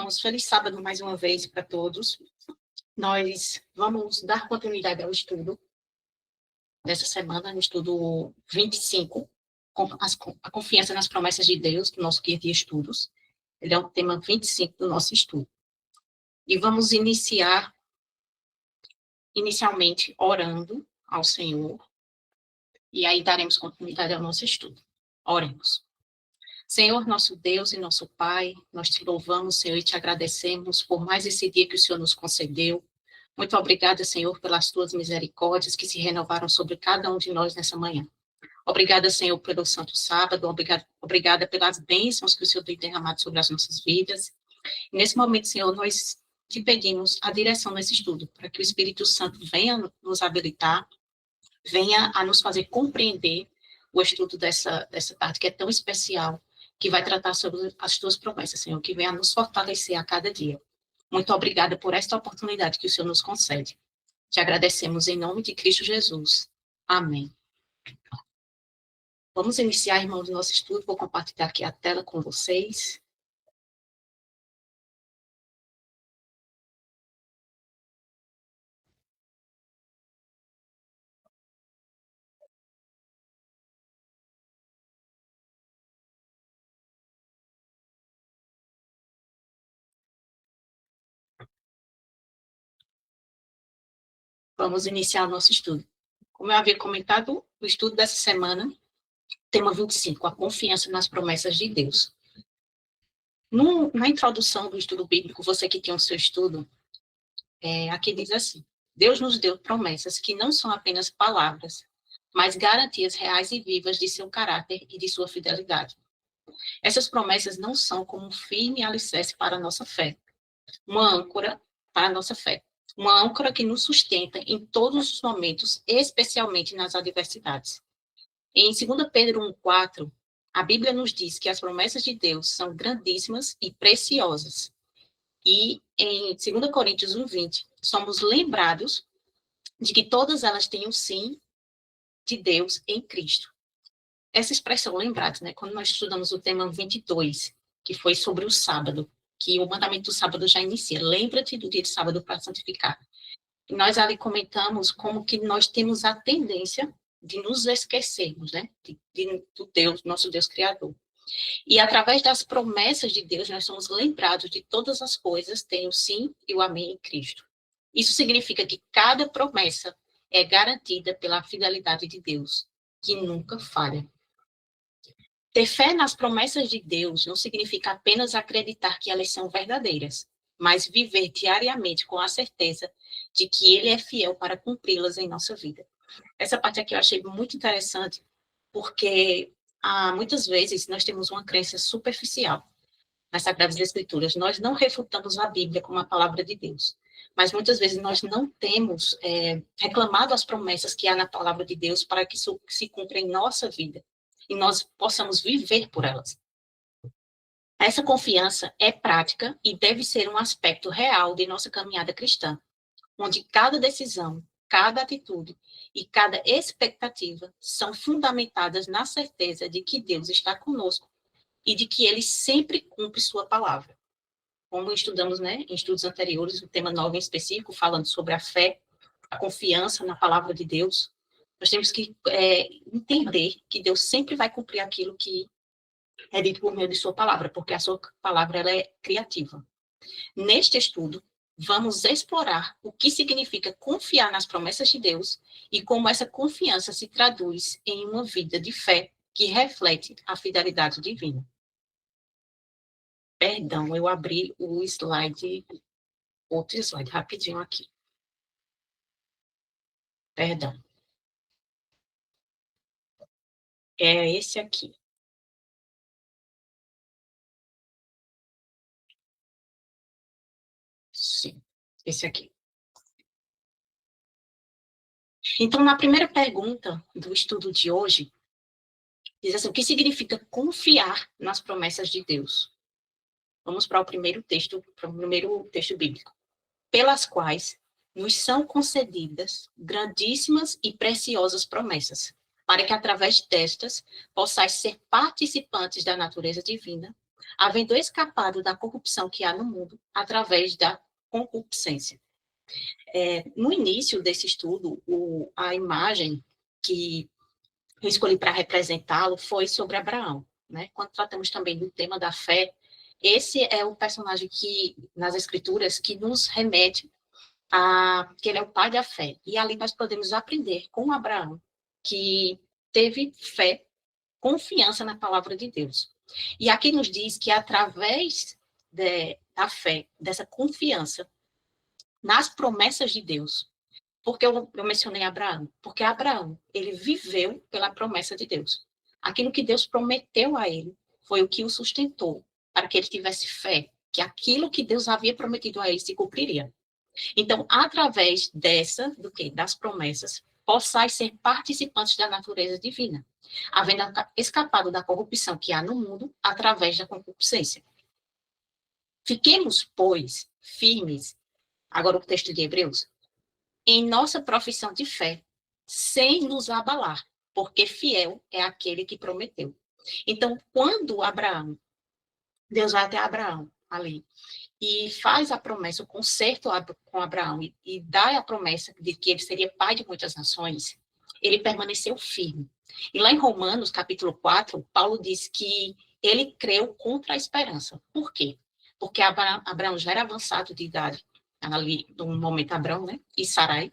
irmãos, feliz sábado mais uma vez para todos. Nós vamos dar continuidade ao estudo dessa semana, no estudo 25, a confiança nas promessas de Deus, do nosso guia de estudos. Ele é o tema 25 do nosso estudo. E vamos inicialmente orando ao Senhor, e aí daremos continuidade ao nosso estudo. Oremos. Senhor, nosso Deus e nosso Pai, nós te louvamos, Senhor, e te agradecemos por mais esse dia que o Senhor nos concedeu. Muito obrigada, Senhor, pelas tuas misericórdias que se renovaram sobre cada um de nós nessa manhã. Obrigada, Senhor, pelo Santo Sábado, obrigada pelas bênçãos que o Senhor tem derramado sobre as nossas vidas. E nesse momento, Senhor, nós te pedimos a direção nesse estudo, para que o Espírito Santo venha nos habilitar, venha a nos fazer compreender o estudo dessa tarde, que é tão especial, que vai tratar sobre as tuas promessas, Senhor, que venha a nos fortalecer a cada dia. Muito obrigada por esta oportunidade que o Senhor nos concede. Te agradecemos em nome de Cristo Jesus. Amém. Vamos iniciar, irmãos, o nosso estudo. Vou compartilhar aqui a tela com vocês. Vamos iniciar o nosso estudo. Como eu havia comentado, o estudo dessa semana, tema 25, a confiança nas promessas de Deus. Na introdução do estudo bíblico, você que tem o seu estudo, aqui diz assim: Deus nos deu promessas que não são apenas palavras, mas garantias reais e vivas de seu caráter e de sua fidelidade. Essas promessas não são como um firme alicerce para a nossa fé, uma âncora para a nossa fé, uma âncora que nos sustenta em todos os momentos, especialmente nas adversidades. Em 2 Pedro 1,4, a Bíblia nos diz que as promessas de Deus são grandíssimas e preciosas. E em 2 Coríntios 1,20, somos lembrados de que todas elas têm o sim de Deus em Cristo. Essa expressão, lembrados, né? Quando nós estudamos o tema 22, que foi sobre o sábado, que o mandamento do sábado já inicia. Lembra-te do dia de sábado para santificar. E nós ali comentamos como que nós temos a tendência de nos esquecermos, né? Do Deus, nosso Deus Criador. E através das promessas de Deus, nós somos lembrados de todas as coisas, tem o sim e o amém em Cristo. Isso significa que cada promessa é garantida pela fidelidade de Deus, que nunca falha. Ter fé nas promessas de Deus não significa apenas acreditar que elas são verdadeiras, mas viver diariamente com a certeza de que Ele é fiel para cumpri-las em nossa vida. Essa parte aqui eu achei muito interessante, porque muitas vezes nós temos uma crença superficial nas Sagradas Escrituras. Nós não refutamos a Bíblia como a palavra de Deus, mas muitas vezes nós não temos reclamado as promessas que há na palavra de Deus para que isso se cumpra em nossa vida e nós possamos viver por elas. Essa confiança é prática e deve ser um aspecto real de nossa caminhada cristã, onde cada decisão, cada atitude e cada expectativa são fundamentadas na certeza de que Deus está conosco e de que Ele sempre cumpre sua palavra. Como estudamos, né, em estudos anteriores, o tema 9 em específico, falando sobre a fé, a confiança na palavra de Deus, nós temos que entender que Deus sempre vai cumprir aquilo que é dito por meio de sua palavra, porque a sua palavra ela é criativa. Neste estudo, vamos explorar o que significa confiar nas promessas de Deus e como essa confiança se traduz em uma vida de fé que reflete a fidelidade divina. Perdão, eu abri o slide, outro slide, rapidinho aqui. Perdão. É esse aqui. Sim, esse aqui. Então, na primeira pergunta do estudo de hoje, diz assim: o que significa confiar nas promessas de Deus? Vamos para o primeiro texto bíblico. Pelas quais nos são concedidas grandíssimas e preciosas promessas, para que através destas possais ser participantes da natureza divina, havendo escapado da corrupção que há no mundo através da concupiscência. No início desse estudo, a imagem que eu escolhi para representá-lo foi sobre Abraão, né? Quando tratamos também do tema da fé, esse é o personagem que, nas Escrituras, que nos remete a que ele é o pai da fé. E ali nós podemos aprender com Abraão, que teve fé, confiança na palavra de Deus. E aqui nos diz que através da fé, dessa confiança nas promessas de Deus, porque eu mencionei Abraão, porque Abraão, ele viveu pela promessa de Deus. Aquilo que Deus prometeu a ele foi o que o sustentou, para que ele tivesse fé, que aquilo que Deus havia prometido a ele se cumpriria. Então, através do quê? Das promessas, possais ser participantes da natureza divina, havendo escapado da corrupção que há no mundo através da concupiscência. Fiquemos, pois, firmes, agora o texto de Hebreus, em nossa profissão de fé, sem nos abalar, porque fiel é aquele que prometeu. Então, quando Deus vai até Abraão ali, e faz a promessa, o concerto com Abraão, e dá a promessa de que ele seria pai de muitas nações, ele permaneceu firme. E lá em Romanos, capítulo 4, Paulo diz que ele creu contra a esperança. Por quê? Porque Abraão já era avançado de idade, ali no momento Abraão, né, e Sarai,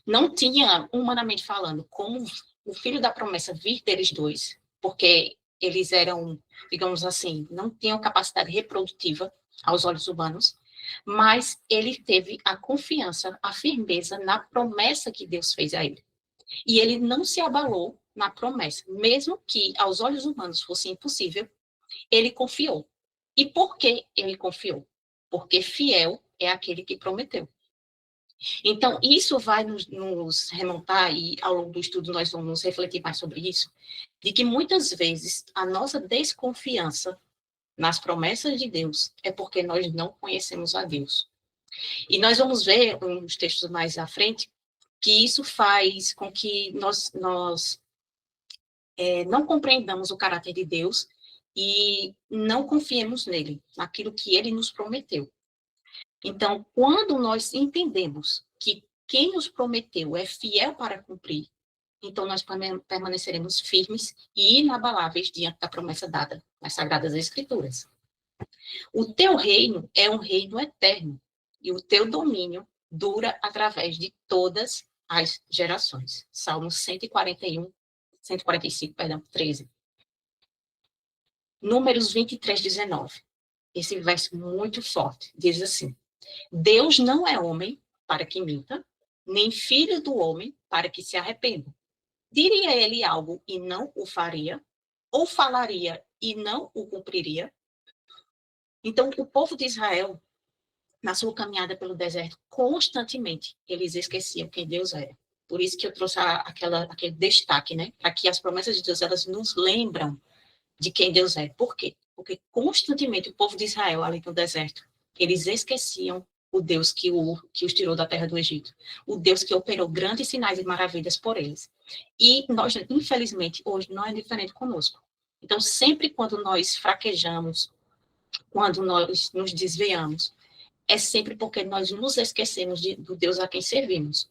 não tinha, humanamente falando, como o filho da promessa vir deles dois, porque eles eram, digamos assim, não tinham capacidade reprodutiva aos olhos humanos, mas ele teve a confiança, a firmeza na promessa que Deus fez a ele. E ele não se abalou na promessa, mesmo que aos olhos humanos fosse impossível, ele confiou. E por que ele confiou? Porque fiel é aquele que prometeu. Então, isso vai nos remontar, e ao longo do estudo nós vamos refletir mais sobre isso, de que muitas vezes a nossa desconfiança nas promessas de Deus é porque nós não conhecemos a Deus. E nós vamos ver nos textos mais à frente que isso faz com que nós não compreendamos o caráter de Deus e não confiemos nele, naquilo que ele nos prometeu. Então, quando nós entendemos que quem nos prometeu é fiel para cumprir, então nós permaneceremos firmes e inabaláveis diante da promessa dada nas Sagradas Escrituras. O teu reino é um reino eterno, e o teu domínio dura através de todas as gerações. Salmo 145, 13. Números 23, 19. Esse verso muito forte, diz assim: Deus não é homem para que minta, nem filho do homem para que se arrependa. Diria ele algo e não o faria, ou falaria e não o cumpriria? Então, o povo de Israel, na sua caminhada pelo deserto, constantemente eles esqueciam quem Deus era. Por isso que eu trouxe aquele destaque, né? Para que as promessas de Deus, elas nos lembram de quem Deus é. Por quê? Porque constantemente o povo de Israel, ali no deserto, eles esqueciam o Deus que os tirou da terra do Egito, o Deus que operou grandes sinais e maravilhas por eles. E nós, infelizmente, hoje não é diferente conosco. Então, sempre quando nós fraquejamos, quando nós nos desviamos, é sempre porque nós nos esquecemos do Deus a quem servimos.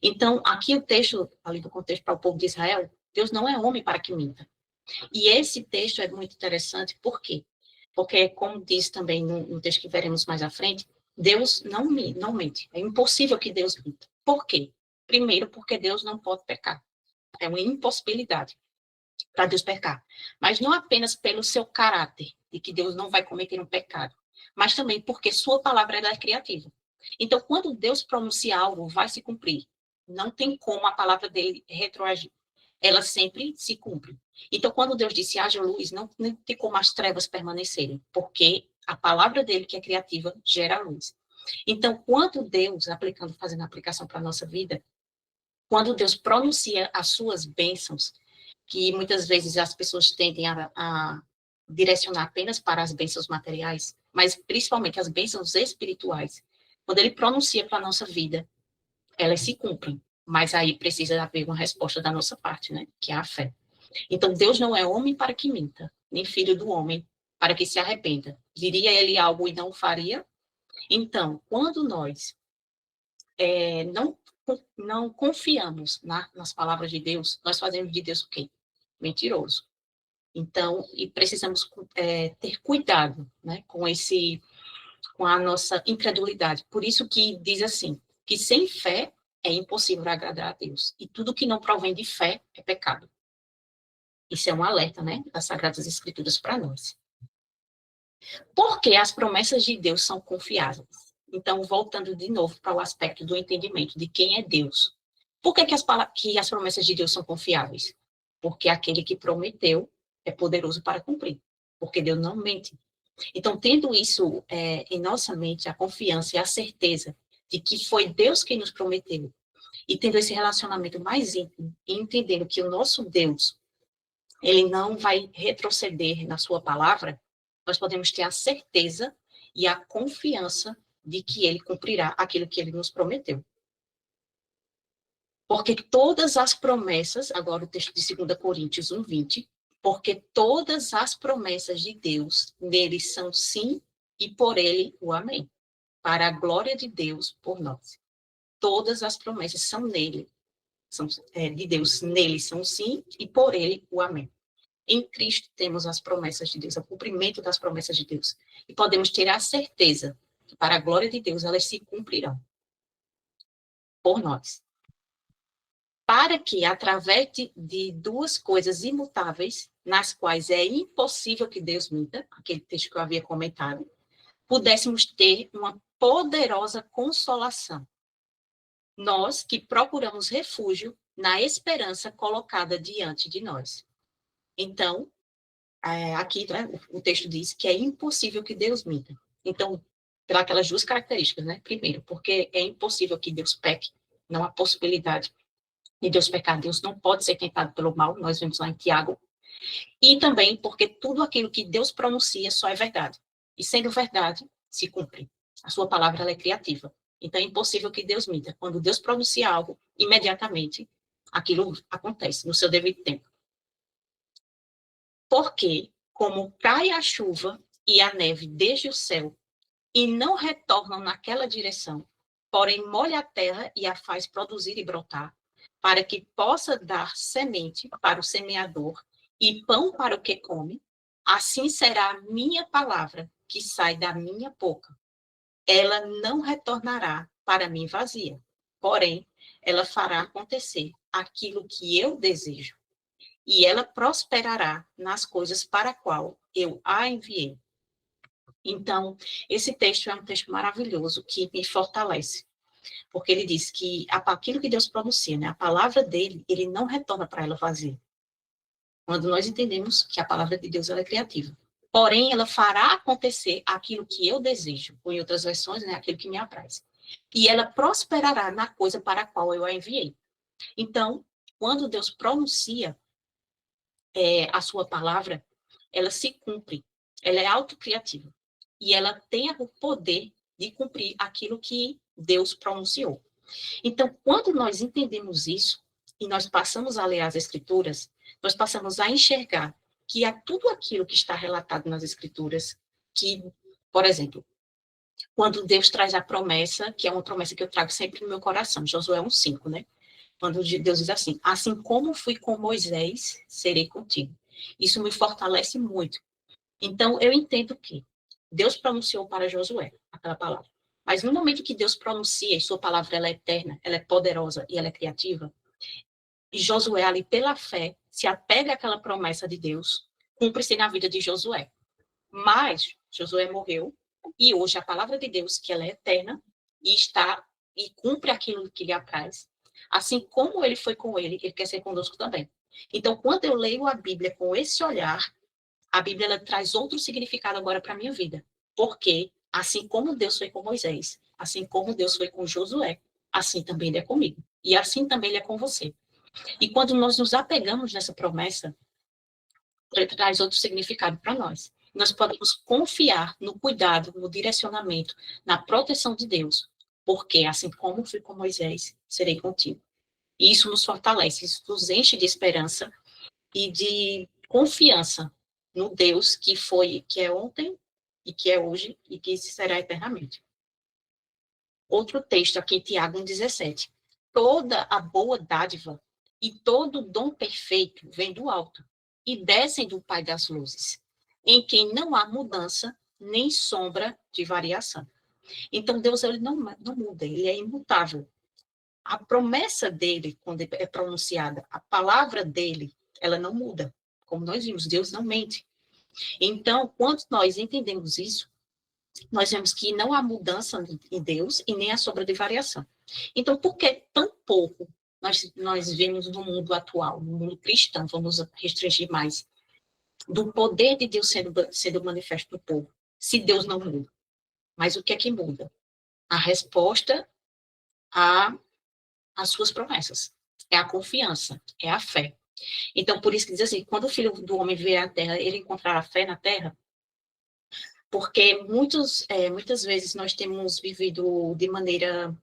Então, aqui o texto, ali do contexto para o povo de Israel, Deus não é homem para que minta. E esse texto é muito interessante, por quê? Porque, como diz também no texto que veremos mais à frente, Deus não mente. É impossível que Deus minta. Por quê? Primeiro, porque Deus não pode pecar. É uma impossibilidade para Deus pecar. Mas não apenas pelo seu caráter, de que Deus não vai cometer um pecado, mas também porque sua palavra é criativa. Então, quando Deus pronuncia algo, vai se cumprir. Não tem como a palavra dele retroagir. Ela sempre se cumpre. Então, quando Deus disse, haja luz, não tem como as trevas permanecerem, porque a palavra dele, que é criativa, gera luz. Então, quando Deus, fazendo a aplicação para a nossa vida, quando Deus pronuncia as suas bênçãos, que muitas vezes as pessoas tendem a direcionar apenas para as bênçãos materiais, mas principalmente as bênçãos espirituais, quando ele pronuncia para a nossa vida, elas se cumprem. Mas aí precisa haver uma resposta da nossa parte, né? Que é a fé. Então, Deus não é homem para que minta, nem filho do homem para que se arrependa. Diria ele algo e não o faria? Então, quando nós não confiamos nas palavras de Deus, nós fazemos de Deus o quê? Mentiroso. Então, e precisamos ter cuidado, né, com a nossa incredulidade. Por isso que diz assim, que sem fé é impossível agradar a Deus. E tudo que não provém de fé é pecado. Isso é um alerta, né, das Sagradas Escrituras para nós. Porque as promessas de Deus são confiáveis. Então, voltando de novo para o aspecto do entendimento de quem é Deus. Por que as promessas de Deus são confiáveis? Porque aquele que prometeu é poderoso para cumprir. Porque Deus não mente. Então, tendo isso em nossa mente, a confiança e a certeza de que foi Deus quem nos prometeu, e tendo esse relacionamento mais íntimo, e entendendo que o nosso Deus, ele não vai retroceder na sua palavra, nós podemos ter a certeza e a confiança de que ele cumprirá aquilo que ele nos prometeu. Porque todas as promessas, agora o texto de 2 Coríntios 1:20, porque todas as promessas de Deus nele são sim e por ele o amém. Para a glória de Deus por nós. Todas as promessas são nele, de Deus nele são sim e por ele o amém. Em Cristo temos as promessas de Deus, o cumprimento das promessas de Deus. E podemos ter a certeza que para a glória de Deus elas se cumprirão por nós. Para que, através de duas coisas imutáveis, nas quais é impossível que Deus minta, aquele texto que eu havia comentado, pudéssemos ter uma poderosa consolação. Nós que procuramos refúgio na esperança colocada diante de nós. Então, aqui, né, o texto diz que é impossível que Deus minta. Então, pelas duas características, né? Primeiro, porque é impossível que Deus peque, não há possibilidade de Deus pecar. Deus não pode ser tentado pelo mal, nós vemos lá em Tiago. E também porque tudo aquilo que Deus pronuncia só é verdade. E sendo verdade, se cumpre. A sua palavra ela é criativa. Então é impossível que Deus minta. Quando Deus pronuncia algo, imediatamente aquilo acontece no seu devido tempo. Porque, como cai a chuva e a neve desde o céu, e não retornam naquela direção, porém molha a terra e a faz produzir e brotar, para que possa dar semente para o semeador e pão para o que come, assim será a minha palavra que sai da minha boca. Ela não retornará para mim vazia, porém, ela fará acontecer aquilo que eu desejo, e ela prosperará nas coisas para a qual eu a enviei. Então, esse texto é um texto maravilhoso que me fortalece, porque ele diz que aquilo que Deus pronuncia, né, a palavra dele, ele não retorna para ela vazia. Quando nós entendemos que a palavra de Deus ela é criativa. Porém, ela fará acontecer aquilo que eu desejo, ou em outras versões, né, aquilo que me apraz. E ela prosperará na coisa para a qual eu a enviei. Então, quando Deus pronuncia a sua palavra, ela se cumpre. Ela é autocriativa. E ela tem o poder de cumprir aquilo que Deus pronunciou. Então, quando nós entendemos isso, e nós passamos a ler as Escrituras, nós passamos a enxergar que há tudo aquilo que está relatado nas Escrituras, que, por exemplo, quando Deus traz a promessa, que é uma promessa que eu trago sempre no meu coração, Josué 1:5, né? Quando Deus diz assim como fui com Moisés, serei contigo. Isso me fortalece muito. Então, eu entendo que Deus pronunciou para Josué aquela palavra. Mas no momento que Deus pronuncia, e sua palavra ela é eterna, ela é poderosa e ela é criativa, e Josué ali pela fé se apega àquela promessa de Deus, cumpre-se na vida de Josué. Mas Josué morreu e hoje a palavra de Deus, que ela é eterna e cumpre aquilo que lhe apraz, assim como ele foi com ele quer ser conosco também. Então, quando eu leio a Bíblia com esse olhar, a Bíblia ela traz outro significado agora para a minha vida. Porque, assim como Deus foi com Moisés, assim como Deus foi com Josué, assim também ele é comigo. E assim também ele é com você. E quando nós nos apegamos nessa promessa, ele traz outro significado para nós. Nós podemos confiar no cuidado, no direcionamento, na proteção de Deus. Porque, assim como fui com Moisés, serei contigo. E isso nos fortalece, isso nos enche de esperança e de confiança no Deus que foi, que é ontem, e que é hoje, e que será eternamente. Outro texto aqui, Tiago 1,17. Toda a boa dádiva e todo dom perfeito vem do alto e descem do Pai das luzes, em quem não há mudança nem sombra de variação. Então, Deus ele não muda, ele é imutável. A promessa dele, quando é pronunciada, a palavra dele, ela não muda. Como nós vimos, Deus não mente. Então, quando nós entendemos isso, nós vemos que não há mudança em Deus e nem a sombra de variação. Então, por que tão pouco nós vemos no mundo atual, no mundo cristão, vamos restringir mais, do poder de Deus sendo manifesto no povo, se Deus não muda? Mas o que é que muda? A resposta às suas promessas. É a confiança, é a fé. Então, por isso que diz assim, quando o Filho do Homem vier à Terra, ele encontrará fé na Terra, porque muitas vezes nós temos vivido de maneira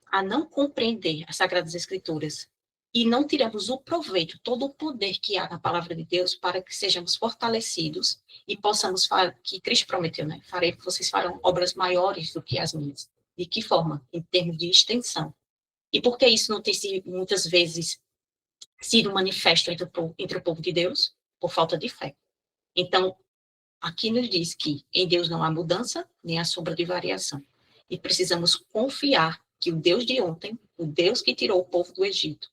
a não compreender as Sagradas Escrituras e não tiramos o proveito, todo o poder que há na palavra de Deus para que sejamos fortalecidos e possamos, que Cristo prometeu, né? Vocês farão obras maiores do que as minhas. De que forma? Em termos de extensão. E por que isso não tem muitas vezes sido manifesto entre o povo de Deus? Por falta de fé. Então, aqui nos diz que em Deus não há mudança, nem a sombra de variação. E precisamos confiar que o Deus de ontem, o Deus que tirou o povo do Egito,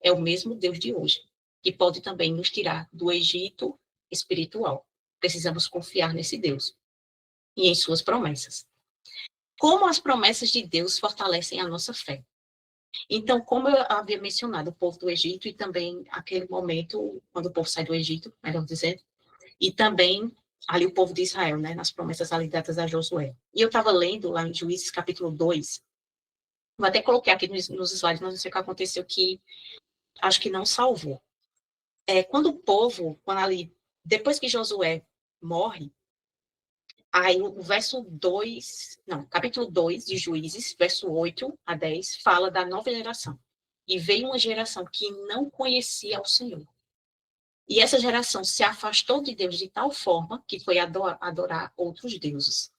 é o mesmo Deus de hoje, que pode também nos tirar do Egito espiritual. Precisamos confiar nesse Deus e em suas promessas. Como as promessas de Deus fortalecem a nossa fé? Então, como eu havia mencionado, o povo do Egito e também aquele momento, quando o povo sai do Egito, melhor dizendo, e também ali o povo de Israel, né, nas promessas ali dadas a Josué. E eu estava lendo lá em Juízes capítulo 2, vou até colocar aqui nos slides, mas não sei o que aconteceu, que acho que não salvou. Quando o povo, depois que Josué morre, aí o verso 2, não, capítulo 2 de Juízes, verso 8 a 10, fala da nova geração. E veio uma geração que não conhecia o Senhor. E essa geração se afastou de Deus de tal forma que foi adorar outros deuses.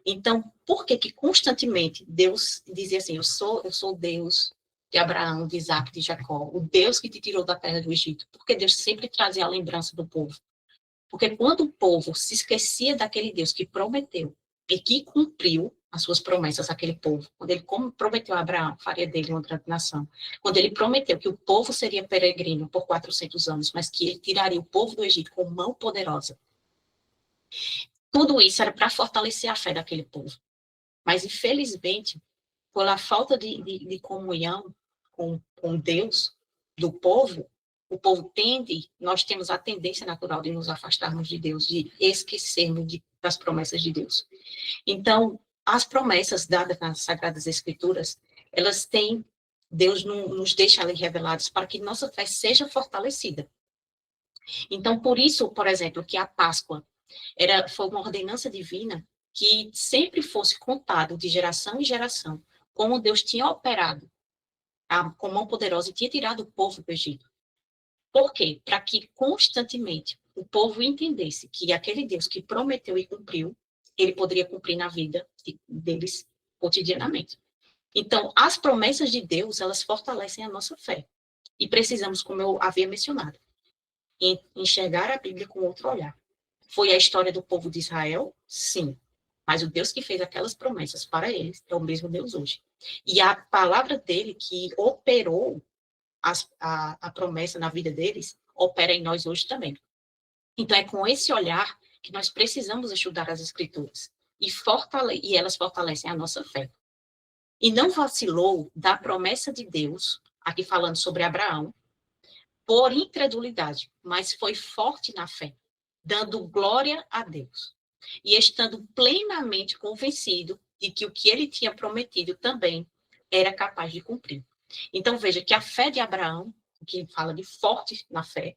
Então, por que constantemente Deus dizia assim, eu sou Deus de Abraão, de Isaac, de Jacó, o Deus que te tirou da terra do Egito? Porque Deus sempre trazia a lembrança do povo. Porque quando o povo se esquecia daquele Deus que prometeu e que cumpriu as suas promessas àquele povo, quando ele prometeu a Abraão, faria dele uma grande nação, quando ele prometeu que o povo seria peregrino por 400 anos, mas que ele tiraria o povo do Egito com mão poderosa, tudo isso era para fortalecer a fé daquele povo. Mas, infelizmente, pela falta de comunhão com Deus, do povo, o povo nós temos a tendência natural de nos afastarmos de Deus, de esquecermos das promessas de Deus. Então, as promessas dadas nas Sagradas Escrituras, elas têm, Deus nos deixa ali reveladas para que nossa fé seja fortalecida. Então, por isso, por exemplo, que a Páscoa foi uma ordenança divina que sempre fosse contado de geração em geração, como Deus tinha operado com mão poderosa e tinha tirado o povo do Egito. Por quê? Para que constantemente o povo entendesse que aquele Deus que prometeu e cumpriu, ele poderia cumprir na vida deles cotidianamente. Então, as promessas de Deus, elas fortalecem a nossa fé. E precisamos, como eu havia mencionado, enxergar a Bíblia com outro olhar. Foi a história do povo de Israel? Sim. Mas o Deus que fez aquelas promessas para eles é o mesmo Deus hoje. E a palavra dele que operou a promessa na vida deles, opera em nós hoje também. Então, é com esse olhar que nós precisamos estudar as Escrituras. E elas fortalecem a nossa fé. E não vacilou da promessa de Deus, aqui falando sobre Abraão, por incredulidade, mas foi forte na fé, dando glória a Deus. E estando plenamente convencido de que o que ele tinha prometido também era capaz de cumprir. Então, veja que a fé de Abraão, que fala de forte na fé,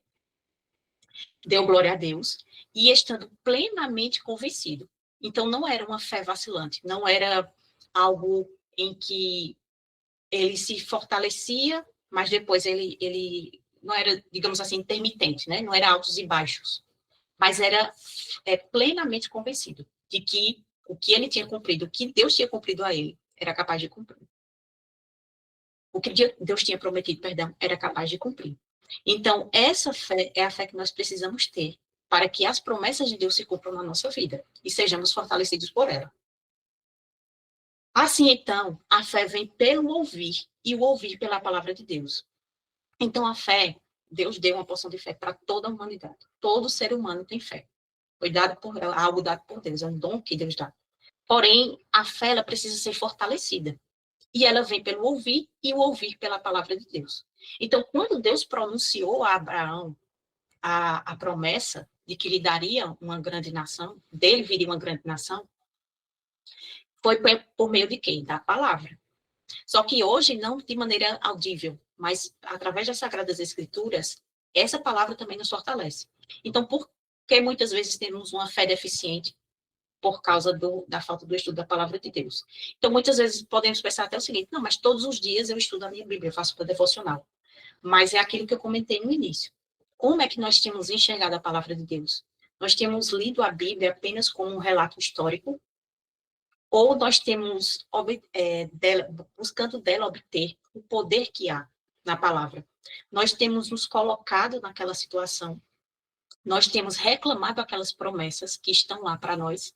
deu glória a Deus, e estando plenamente convencido. Então, não era uma fé vacilante, não era algo em que ele se fortalecia, mas depois ele não era, digamos assim, intermitente, né? Não era altos e baixos. mas era plenamente convencido de que o que ele tinha cumprido, o que Deus tinha cumprido a ele, era capaz de cumprir. O que Deus tinha prometido, perdão, era capaz de cumprir. Então, essa fé é a fé que nós precisamos ter para que as promessas de Deus se cumpram na nossa vida e sejamos fortalecidos por ela. Assim, então, a fé vem pelo ouvir e o ouvir pela palavra de Deus. Então, a fé, Deus deu uma porção de fé para toda a humanidade. Todo ser humano tem fé. Foi dado por algo dado por Deus, é um dom que Deus dá. Porém, a fé ela precisa ser fortalecida. E ela vem pelo ouvir e o ouvir pela palavra de Deus. Então, quando Deus pronunciou a Abraão a promessa de que lhe daria uma grande nação, dele viria uma grande nação, foi por meio de quem? Da palavra. Só que hoje, não de maneira audível, mas através das Sagradas Escrituras, essa palavra também nos fortalece. Então, por que muitas vezes temos uma fé deficiente? Por causa da falta do estudo da palavra de Deus. Então, muitas vezes podemos pensar até o seguinte, não, mas todos os dias eu estudo a minha Bíblia, eu faço o devocional. Mas é aquilo que eu comentei no início. Como é que nós temos enxergado a palavra de Deus? Nós temos lido a Bíblia apenas como um relato histórico, ou nós temos buscando dela obter o poder que há na palavra. Nós temos nos colocado naquela situação, nós temos reclamado aquelas promessas que estão lá para nós.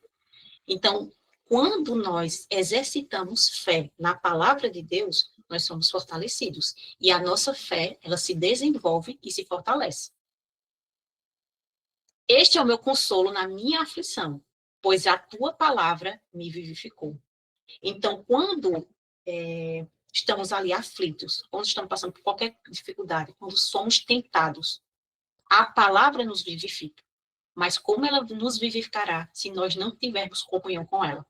Então, quando nós exercitamos fé na palavra de Deus, nós somos fortalecidos. E a nossa fé, ela se desenvolve e se fortalece. Este é o meu consolo na minha aflição, pois a tua palavra me vivificou. Então, quando estamos ali aflitos, quando estamos passando por qualquer dificuldade, quando somos tentados, a palavra nos vivifica. Mas como ela nos vivificará se nós não tivermos comunhão com ela?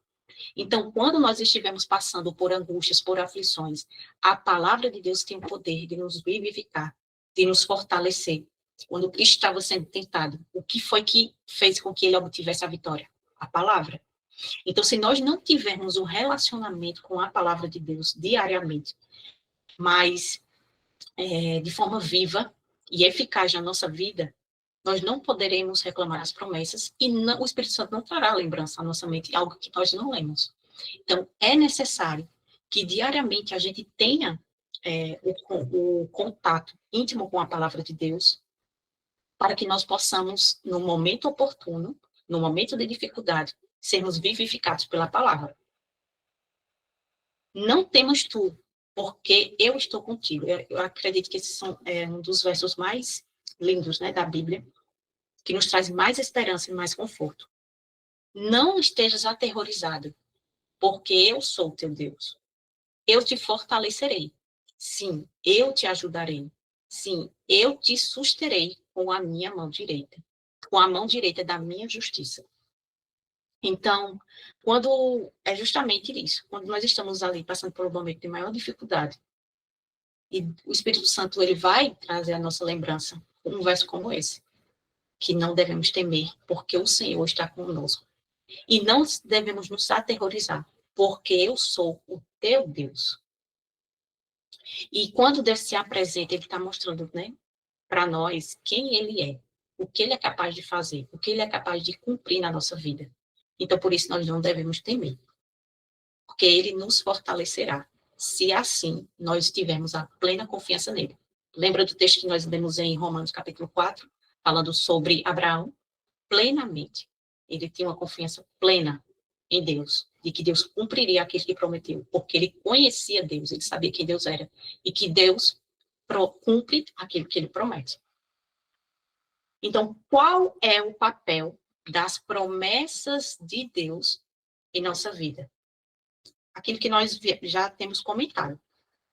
Então, quando nós estivermos passando por angústias, por aflições, a palavra de Deus tem o poder de nos vivificar, de nos fortalecer. Quando Cristo estava sendo tentado, o que foi que fez com que ele obtivesse a vitória? A palavra. Então, se nós não tivermos um relacionamento com a palavra de Deus diariamente, mas de forma viva e eficaz na nossa vida, nós não poderemos reclamar as promessas e não, o Espírito Santo não trará lembrança à nossa mente, algo que nós não lemos. Então, é necessário que diariamente a gente tenha o contato íntimo com a palavra de Deus, para que nós possamos, no momento oportuno, no momento de dificuldade, sermos vivificados pela palavra. Não temas tu, porque eu estou contigo. Eu acredito que esses são um dos versos mais lindos, né, da Bíblia, que nos traz mais esperança e mais conforto. Não estejas aterrorizado, porque eu sou teu Deus. Eu te fortalecerei. Sim, eu te ajudarei. Sim, eu te susterei com a minha mão direita, com a mão direita da minha justiça. Então, quando é justamente isso, quando nós estamos ali passando por um momento de maior dificuldade, e o Espírito Santo ele vai trazer a nossa lembrança, um verso como esse, que não devemos temer, porque o Senhor está conosco. E não devemos nos aterrorizar, porque eu sou o teu Deus. E quando Deus se apresenta, ele está mostrando, né, para nós quem ele é, o que ele é capaz de fazer, o que ele é capaz de cumprir na nossa vida. Então, por isso, nós não devemos temer, porque ele nos fortalecerá, se assim nós tivermos a plena confiança nele. Lembra do texto que nós lemos em Romanos capítulo 4, falando sobre Abraão? Plenamente. Ele tinha uma confiança plena em Deus, de que Deus cumpriria aquilo que prometeu, porque ele conhecia Deus, ele sabia quem Deus era, e que Deus cumpre aquilo que ele promete. Então, qual é o papel das promessas de Deus em nossa vida? Aquilo que nós já temos comentado.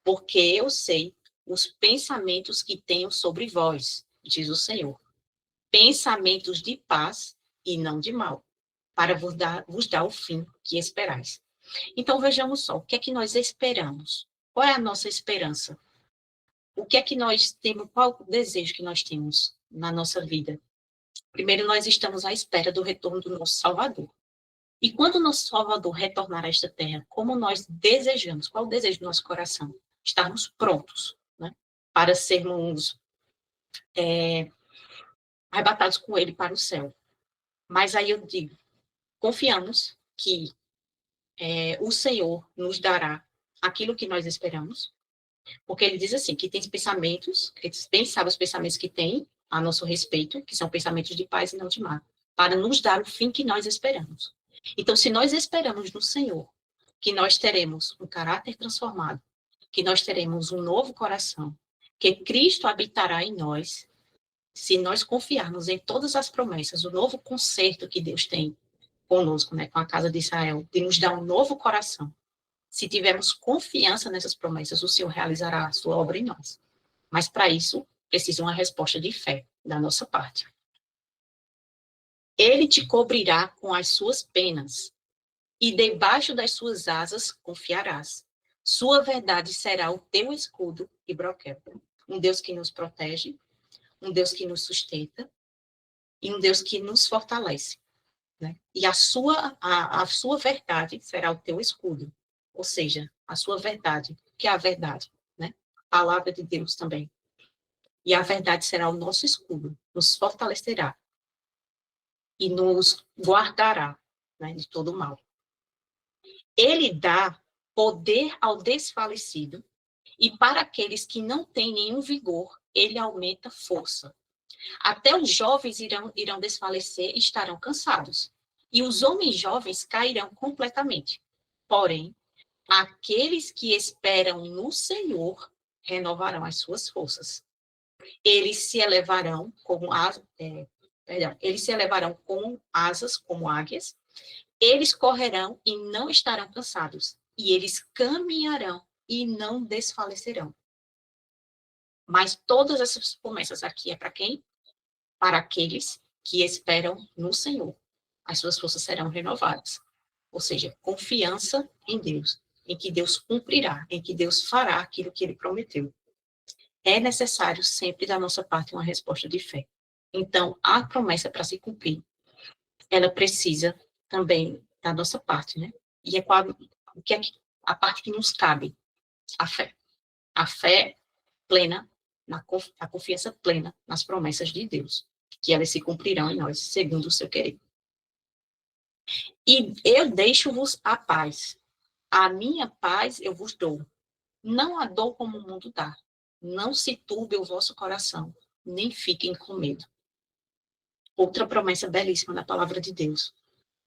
Porque eu sei os pensamentos que tenho sobre vós, diz o Senhor. Pensamentos de paz e não de mal, para vos dar o fim que esperais. Então, vejamos só, o que é que nós esperamos? Qual é a nossa esperança? O que é que nós temos, qual o desejo que nós temos na nossa vida? Primeiro, nós estamos à espera do retorno do nosso Salvador. E quando o nosso Salvador retornar a esta terra, como nós desejamos, qual o desejo do nosso coração? Estarmos prontos, né, para sermos arrebatados com ele para o céu. Mas aí eu digo, confiamos que o Senhor nos dará aquilo que nós esperamos, porque ele diz assim, que tem pensamentos, que bem sabe os pensamentos que tem a nosso respeito, que são pensamentos de paz e não de mal, para nos dar o fim que nós esperamos. Então, se nós esperamos no Senhor, que nós teremos um caráter transformado, que nós teremos um novo coração, que Cristo habitará em nós, se nós confiarmos em todas as promessas, o novo concerto que Deus tem conosco, né, com a casa de Israel, de nos dar um novo coração. Se tivermos confiança nessas promessas, o Senhor realizará a sua obra em nós. Mas para isso, precisa uma resposta de fé da nossa parte. Ele te cobrirá com as suas penas, e debaixo das suas asas confiarás. Sua verdade será o teu escudo e broquel. Um Deus que nos protege, um Deus que nos sustenta e um Deus que nos fortalece. Né? E a sua verdade será o teu escudo. Ou seja, a sua verdade, que é a verdade, né? A palavra de Deus também. E a verdade será o nosso escudo, nos fortalecerá e nos guardará, né, de todo o mal. Ele dá poder ao desfalecido e para aqueles que não têm nenhum vigor, ele aumenta força. Até os jovens irão desfalecer e estarão cansados, e os homens jovens cairão completamente. Porém, aqueles que esperam no Senhor renovarão as suas forças. Eles se elevarão eles se elevarão com asas como águias. Eles correrão e não estarão cansados, e eles caminharão e não desfalecerão. Mas todas essas promessas aqui é para quem? Para aqueles que esperam no Senhor. As suas forças serão renovadas. Ou seja, confiança em Deus, em que Deus cumprirá, em que Deus fará aquilo que ele prometeu. É necessário sempre da nossa parte uma resposta de fé. Então, a promessa para se cumprir, ela precisa também da nossa parte, né? E é o que é a parte que nos cabe, a fé. A fé plena, a confiança plena nas promessas de Deus, que elas se cumprirão em nós, segundo o seu querer. E eu deixo-vos a paz. A minha paz eu vos dou. Não a dou como o mundo dá. Não se turbe o vosso coração, nem fiquem com medo. Outra promessa belíssima da palavra de Deus,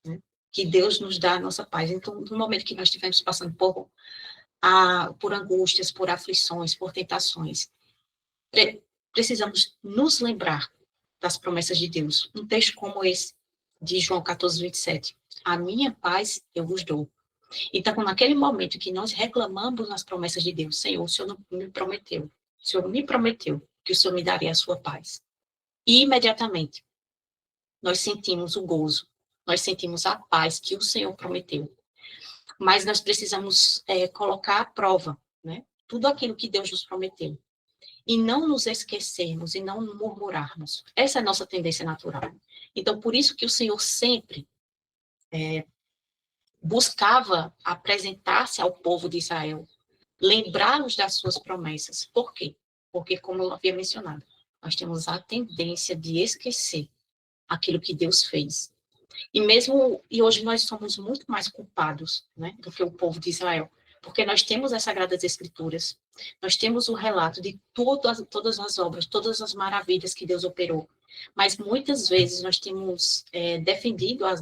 né? Que Deus nos dá a nossa paz. Então, no momento que nós estivermos passando por angústias, por aflições, por tentações, precisamos nos lembrar das promessas de Deus. Um texto como esse, de João 14, 27. A minha paz eu vos dou. Então, naquele momento que nós reclamamos nas promessas de Deus, Senhor, o Senhor não me prometeu. O Senhor me prometeu que o Senhor me daria a sua paz. E imediatamente, nós sentimos o gozo, nós sentimos a paz que o Senhor prometeu. Mas nós precisamos colocar à prova, né? Tudo aquilo que Deus nos prometeu. E não nos esquecermos e não murmurarmos. Essa é a nossa tendência natural. Então, por isso que o Senhor sempre buscava apresentar-se ao povo de Israel, lembrá-los das suas promessas. Por quê? Porque, como eu havia mencionado, nós temos a tendência de esquecer aquilo que Deus fez. E hoje nós somos muito mais culpados, né, do que o povo de Israel, porque nós temos as Sagradas Escrituras, nós temos o relato de todas as obras, todas as maravilhas que Deus operou, mas muitas vezes nós temos defendido a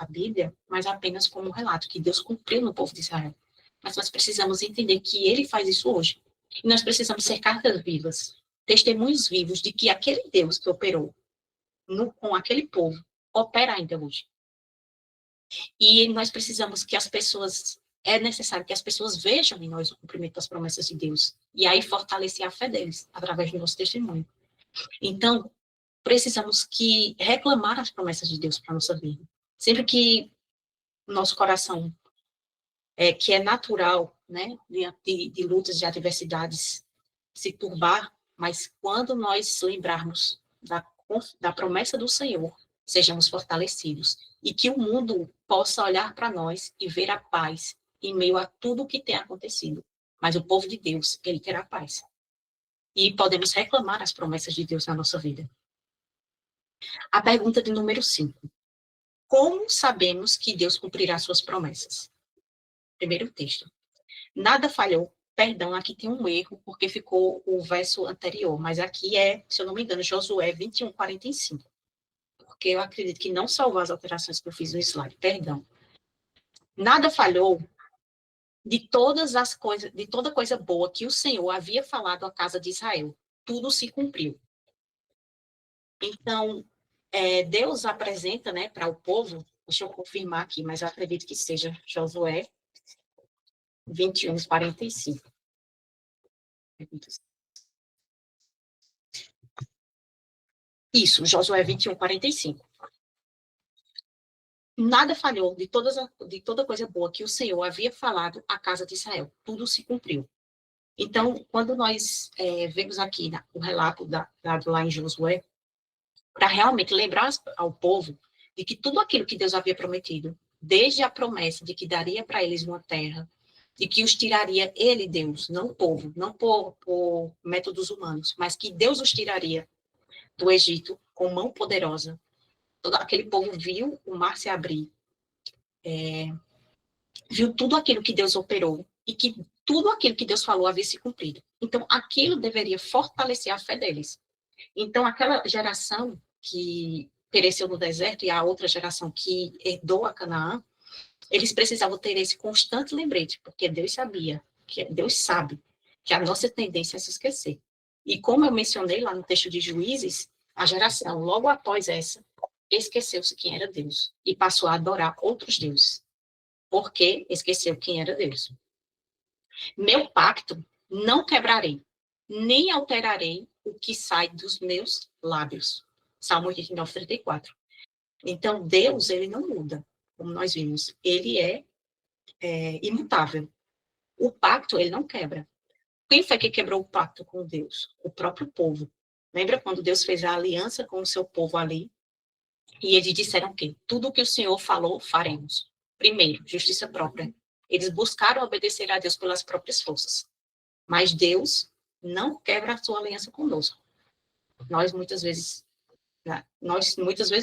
Bíblia, mas apenas como um relato que Deus cumpriu no povo de Israel. Mas nós precisamos entender que Ele faz isso hoje. E nós precisamos ser cartas vivas, testemunhos vivos de que aquele Deus que operou com aquele povo opera ainda hoje. E nós precisamos que as pessoas, é necessário que as pessoas vejam em nós o cumprimento das promessas de Deus. E aí fortalecer a fé deles, através do nosso testemunho. Então, precisamos reclamar as promessas de Deus para a nossa vida. Sempre que o nosso coração, que é natural, né, de lutas, de adversidades, se turbar, mas quando nós lembrarmos da promessa do Senhor, sejamos fortalecidos e que o mundo possa olhar para nós e ver a paz em meio a tudo o que tem acontecido. Mas o povo de Deus, ele terá paz. E podemos reclamar as promessas de Deus na nossa vida. A pergunta de número 5. Como sabemos que Deus cumprirá suas promessas? Primeiro texto. Nada falhou. Perdão, aqui tem um erro, porque ficou o verso anterior, mas aqui é, se eu não me engano, Josué 21, 45. Porque eu acredito que não salvou as alterações que eu fiz no slide. Perdão. Nada falhou de todas as coisas, de toda coisa boa que o Senhor havia falado à casa de Israel. Tudo se cumpriu. Então, Deus apresenta, né, para o povo, deixa eu confirmar aqui, mas eu acredito que seja Josué 21, 45. Isso, Josué 21, 45. Nada falhou de toda coisa boa que o Senhor havia falado à casa de Israel. Tudo se cumpriu. Então, quando nós vemos aqui o relato dado lá em Josué, para realmente lembrar ao povo de que tudo aquilo que Deus havia prometido, desde a promessa de que daria para eles uma terra, de que os tiraria ele, Deus, não o povo, não por métodos humanos, mas que Deus os tiraria do Egito com mão poderosa. Todo aquele povo viu o mar se abrir, viu tudo aquilo que Deus operou e que tudo aquilo que Deus falou havia se cumprido. Então, aquilo deveria fortalecer a fé deles. Então, aquela geração que pereceu no deserto e a outra geração que herdou a Canaã, eles precisavam ter esse constante lembrete, porque Deus sabia, que Deus sabe que a nossa tendência é se esquecer. E como eu mencionei lá no texto de Juízes, a geração logo após essa esqueceu-se quem era Deus e passou a adorar outros deuses, porque esqueceu quem era Deus. Meu pacto não quebrarei, nem alterarei o que sai dos meus lábios. Salmo 89, 34. Então, Deus, ele não muda, como nós vimos. Ele é imutável. O pacto, ele não quebra. Quem foi que quebrou o pacto com Deus? O próprio povo. Lembra quando Deus fez a aliança com o seu povo ali? E eles disseram o quê? Tudo o que o Senhor falou, faremos. Primeiro, justiça própria. Eles buscaram obedecer a Deus pelas próprias forças. Mas Deus não quebra a sua aliança conosco. Nós muitas vezes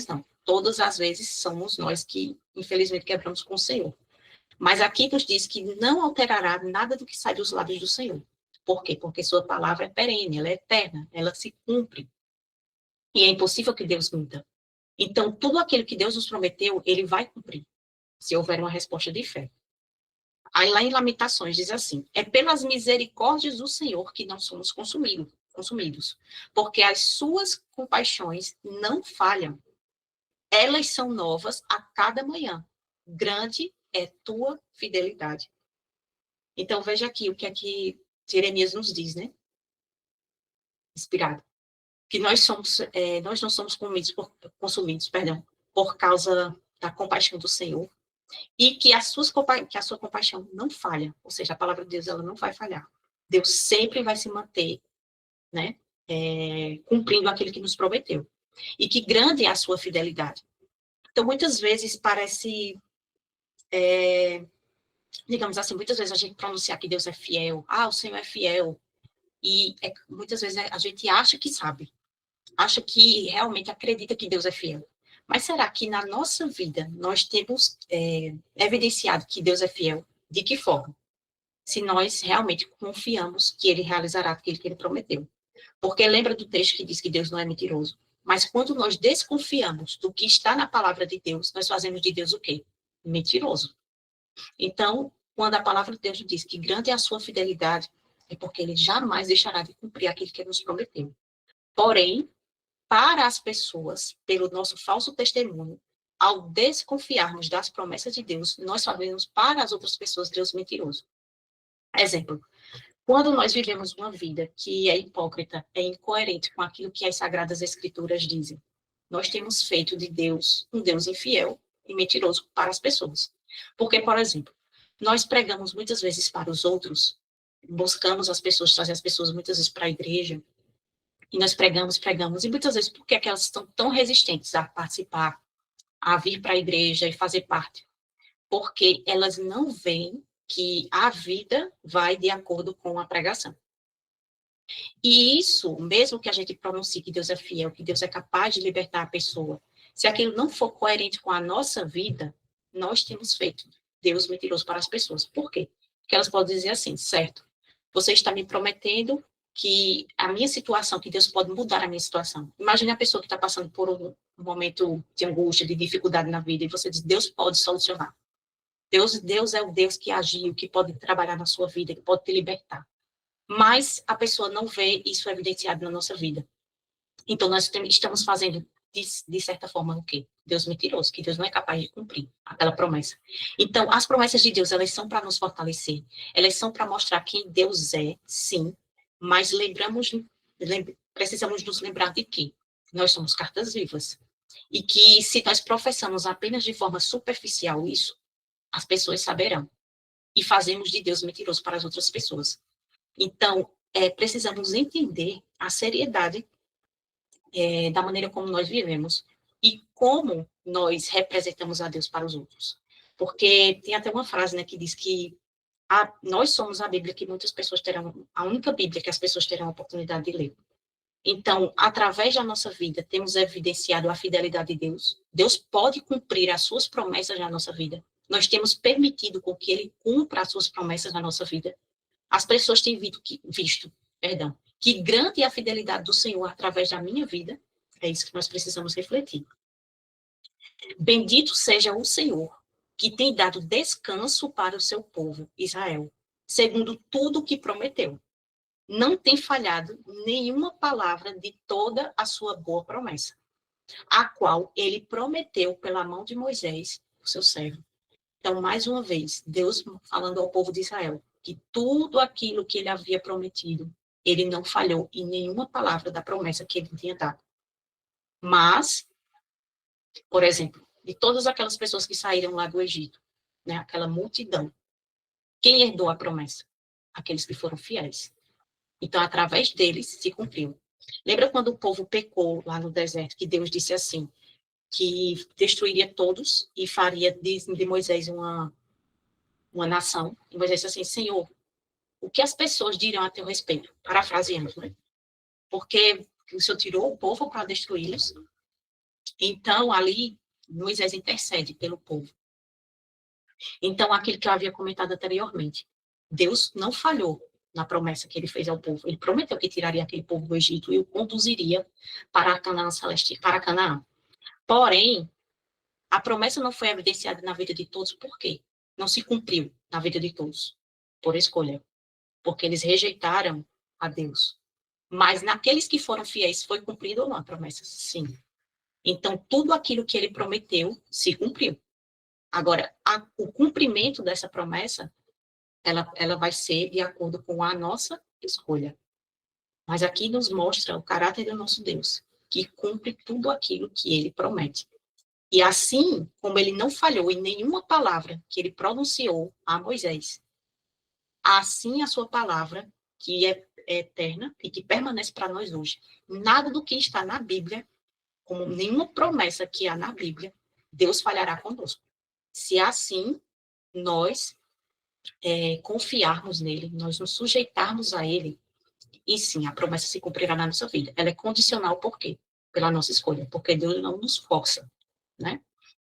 não. Todas as vezes somos nós que, infelizmente, quebramos com o Senhor. Mas aqui nos diz que não alterará nada do que sai dos lábios do Senhor. Por quê? Porque sua palavra é perene, ela é eterna, ela se cumpre. E é impossível que Deus minta. Então, tudo aquilo que Deus nos prometeu, ele vai cumprir, se houver uma resposta de fé. Aí lá em Lamentações diz assim: é pelas misericórdias do Senhor que não somos consumidos, porque as suas compaixões não falham. Elas são novas a cada manhã. Grande é tua fidelidade. Então veja aqui o que é que Jeremias nos diz, né? Inspirado. Que nós não somos consumidos, por causa da compaixão do Senhor, e que a sua compaixão não falha, ou seja, a palavra de Deus ela não vai falhar. Deus sempre vai se manter, né, cumprindo aquilo que nos prometeu. E que grande é a sua fidelidade. Então, muitas vezes parece, digamos assim, muitas vezes a gente pronunciar que Deus é fiel, o Senhor é fiel, e muitas vezes a gente acha que sabe, acha que realmente acredita que Deus é fiel. Mas será que na nossa vida nós temos evidenciado que Deus é fiel? De que forma? Se nós realmente confiamos que ele realizará aquilo que ele prometeu. Porque lembra do texto que diz que Deus não é mentiroso? Mas quando nós desconfiamos do que está na palavra de Deus, nós fazemos de Deus o quê? Mentiroso. Então, quando a palavra de Deus diz que grande é a sua fidelidade, é porque ele jamais deixará de cumprir aquilo que ele nos prometeu. Porém, para as pessoas, pelo nosso falso testemunho, ao desconfiarmos das promessas de Deus, nós fazemos para as outras pessoas Deus mentiroso. Exemplo, quando nós vivemos uma vida que é hipócrita, é incoerente com aquilo que as Sagradas Escrituras dizem, nós temos feito de Deus um Deus infiel e mentiroso para as pessoas. Porque, por exemplo, nós pregamos muitas vezes para os outros, buscamos as pessoas, trazer as pessoas muitas vezes para a igreja, e nós pregamos, e muitas vezes por que elas estão tão resistentes a participar, a vir para a igreja e fazer parte? Porque elas não veem que a vida vai de acordo com a pregação. E isso, mesmo que a gente pronuncie que Deus é fiel, que Deus é capaz de libertar a pessoa, Se aquilo não for coerente com a nossa vida, nós temos feito Deus mentiroso para as pessoas. Por quê? Porque elas podem dizer assim, certo, você está me prometendo que a minha situação, que Deus pode mudar a minha situação. Imagine a pessoa que está passando por um momento de angústia, de dificuldade na vida, e você diz, Deus pode solucionar. Deus é o Deus que agiu, que pode trabalhar na sua vida, que pode te libertar. Mas a pessoa não vê isso evidenciado na nossa vida. Então, nós estamos fazendo, de certa forma, o quê? Deus mentiroso, que Deus não é capaz de cumprir aquela promessa. Então, as promessas de Deus, elas são para nos fortalecer, elas são para mostrar quem Deus é, sim, mas precisamos nos lembrar de que nós somos cartas vivas. E que se nós professamos apenas de forma superficial isso, as pessoas saberão. E fazemos de Deus mentiroso para as outras pessoas. Então, precisamos entender a seriedade da maneira como nós vivemos e como nós representamos a Deus para os outros. Porque tem até uma frase, né, que diz que nós somos a Bíblia que muitas pessoas terão, a única Bíblia que as pessoas terão a oportunidade de ler. Então, através da nossa vida, temos evidenciado a fidelidade de Deus. Deus pode cumprir as suas promessas na nossa vida. Nós temos permitido com que Ele cumpra as suas promessas na nossa vida. As pessoas têm visto, que grande é a fidelidade do Senhor através da minha vida. É isso que nós precisamos refletir. Bendito seja o Senhor, que tem dado descanso para o seu povo, Israel, segundo tudo o que prometeu. Não tem falhado nenhuma palavra de toda a sua boa promessa, a qual ele prometeu pela mão de Moisés, o seu servo. Então, mais uma vez, Deus falando ao povo de Israel que tudo aquilo que ele havia prometido, ele não falhou em nenhuma palavra da promessa que ele tinha dado. Mas, por exemplo, de todas aquelas pessoas que saíram lá do Egito, né, aquela multidão, quem herdou a promessa? Aqueles que foram fiéis. Então, através deles, se cumpriu. Lembra quando o povo pecou lá no deserto, que Deus disse assim, que destruiria todos e faria de Moisés uma nação? E Moisés disse assim, Senhor, o que as pessoas dirão a teu respeito? Parafraseando, né? Porque o Senhor tirou o povo para destruí-los. Então, ali, Moisés intercede pelo povo. Então, aquilo que eu havia comentado anteriormente, Deus não falhou na promessa que ele fez ao povo. Ele prometeu que tiraria aquele povo do Egito e o conduziria para Canaã celestial, para Canaã. Porém, a promessa não foi evidenciada na vida de todos, por quê? Não se cumpriu na vida de todos, por escolha. Porque eles rejeitaram a Deus. Mas naqueles que foram fiéis, foi cumprida ou não a promessa? Sim. Então, tudo aquilo que ele prometeu se cumpriu. Agora, o cumprimento dessa promessa, ela vai ser de acordo com a nossa escolha. Mas aqui nos mostra o caráter do nosso Deus, que cumpre tudo aquilo que ele promete. E assim como ele não falhou em nenhuma palavra que ele pronunciou a Moisés, assim a sua palavra, que é eterna e que permanece para nós hoje. Nada do que está na Bíblia, como nenhuma promessa que há na Bíblia, Deus falhará conosco. Se assim nós confiarmos nele, nós nos sujeitarmos a ele, e sim, a promessa se cumprirá na nossa vida. Ela é condicional por quê? Pela nossa escolha, porque Deus não nos força, né?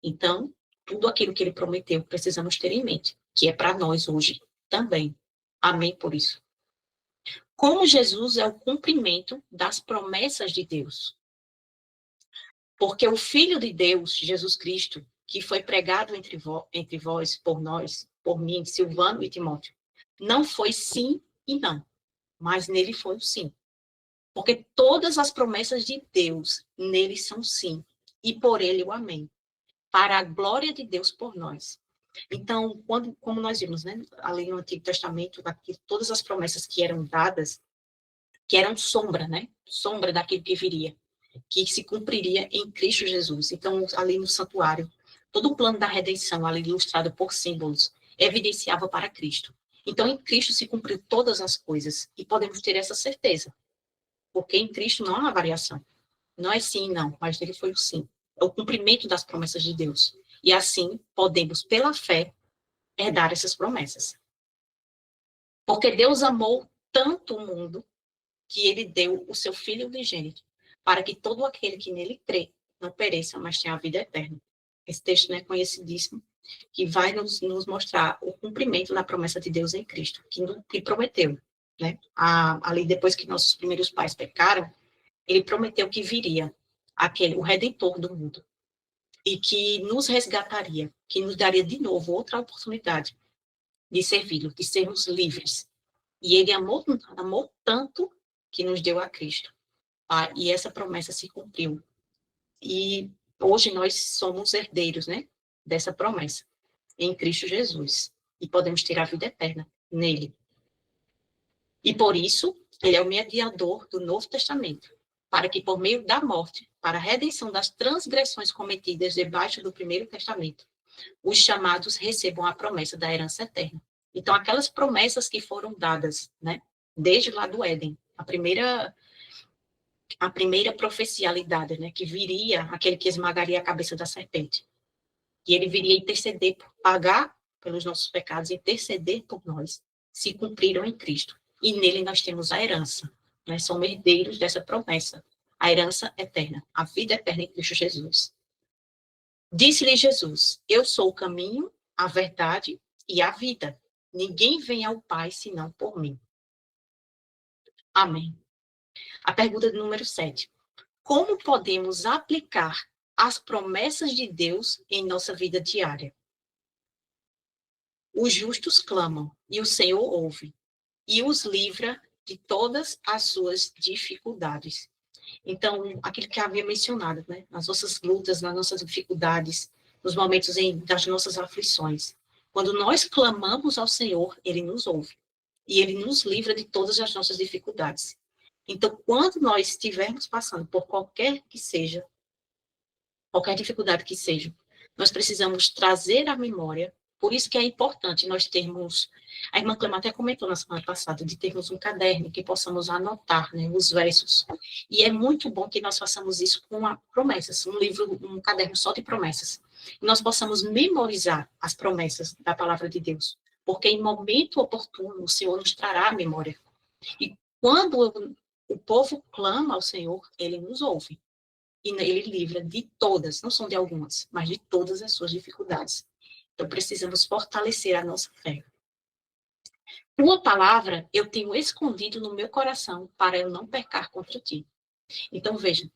Então, tudo aquilo que ele prometeu, precisamos ter em mente, que é para nós hoje também. Amém por isso. Como Jesus é o cumprimento das promessas de Deus. Porque o Filho de Deus, Jesus Cristo, que foi pregado entre vós, por nós, por mim, Silvano e Timóteo, não foi sim e não, mas nele foi o sim. Porque todas as promessas de Deus nele são sim, e por ele o amém, para a glória de Deus por nós. Então, como nós vimos, né, ali no Antigo Testamento, todas as promessas que eram dadas, que eram sombra, né, sombra daquilo que viria, que se cumpriria em Cristo Jesus. Então, ali no santuário, todo o plano da redenção, ali ilustrado por símbolos, evidenciava para Cristo. Então, em Cristo se cumpriu todas as coisas, e podemos ter essa certeza, porque em Cristo não há variação. Não é sim e não, mas ele foi o sim. É o cumprimento das promessas de Deus. E assim, podemos, pela fé, herdar essas promessas. Porque Deus amou tanto o mundo que ele deu o seu Filho unigênito, para que todo aquele que nele crê não pereçam, mas tenham a vida eterna. Esse texto, né, conhecidíssimo, que vai nos mostrar o cumprimento da promessa de Deus em Cristo, que prometeu, né? Ali, depois que nossos primeiros pais pecaram, ele prometeu que viria o Redentor do mundo, e que nos resgataria, que nos daria de novo outra oportunidade de servi-lo, de sermos livres. E ele amou tanto que nos deu a Cristo. E essa promessa se cumpriu. E hoje nós somos herdeiros, né, dessa promessa, em Cristo Jesus. E podemos ter a vida eterna nele. E por isso, ele é o mediador do Novo Testamento, para que por meio da morte, para a redenção das transgressões cometidas debaixo do Primeiro Testamento, os chamados recebam a promessa da herança eterna. Então, aquelas promessas que foram dadas, né, desde lá do Éden, a primeira profecia ali dada, né, que viria aquele que esmagaria a cabeça da serpente. E ele viria interceder, pagar pelos nossos pecados, interceder por nós, se cumpriram em Cristo. E nele nós temos a herança. Nós somos herdeiros dessa promessa, a herança eterna, a vida eterna em Cristo Jesus. Disse-lhe Jesus: eu sou o caminho, a verdade e a vida. Ninguém vem ao Pai senão por mim. Amém. A pergunta número 7. Como podemos aplicar as promessas de Deus em nossa vida diária? Os justos clamam, e o Senhor ouve, e os livra de todas as suas dificuldades. Então, aquilo que havia mencionado, né? Nas nossas lutas, nas nossas dificuldades, nos momentos das nossas aflições. Quando nós clamamos ao Senhor, Ele nos ouve. E Ele nos livra de todas as nossas dificuldades. Então, quando nós estivermos passando por qualquer dificuldade que seja, nós precisamos trazer à memória. Por isso que é importante nós termos, a irmã Clema até comentou na semana passada, de termos um caderno que possamos anotar, né, os versos. E é muito bom que nós façamos isso com promessas, um caderno só de promessas. E nós possamos memorizar as promessas da palavra de Deus. Porque em momento oportuno o Senhor nos trará a memória. E quando o povo clama ao Senhor, Ele nos ouve. E ele livra de todas, não são de algumas, mas de todas as suas dificuldades. Então, precisamos fortalecer a nossa fé. Tua palavra eu tenho escondido no meu coração para eu não pecar contra ti. Então, veja,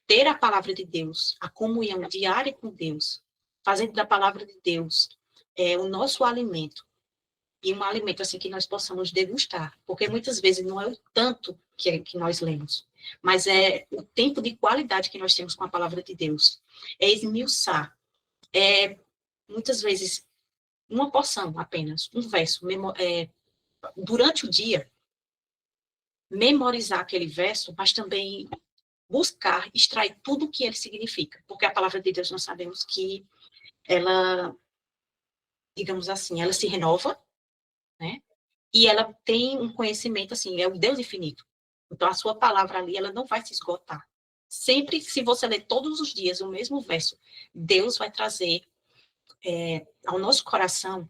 ter a palavra de Deus, a comunhão diária com Deus, fazendo da palavra de Deus o nosso alimento, e um alimento assim que nós possamos degustar, porque muitas vezes não é o tanto que nós lemos, mas é o tempo de qualidade que nós temos com a palavra de Deus. É esmiuçar. Muitas vezes, uma porção apenas, um verso, durante o dia, memorizar aquele verso, mas também buscar, extrair tudo o que ele significa, porque a palavra de Deus nós sabemos que ela, digamos assim, ela se renova, né? E ela tem um conhecimento, assim, é o Deus infinito. Então, a sua palavra ali, ela não vai se esgotar. Sempre, se você ler todos os dias o mesmo verso, Deus vai trazer ao nosso coração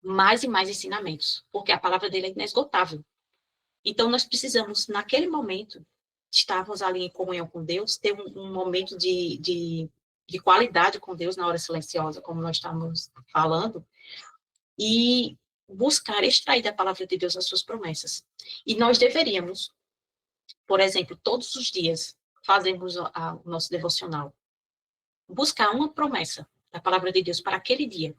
mais e mais ensinamentos, porque a palavra dele é inesgotável. Então, nós precisamos, naquele momento, estarmos ali em comunhão com Deus, ter um momento de qualidade com Deus na hora silenciosa, como nós estamos falando, e buscar extrair da palavra de Deus as suas promessas. E nós deveríamos, por exemplo, todos os dias, fazermos o nosso devocional, buscar uma promessa da palavra de Deus para aquele dia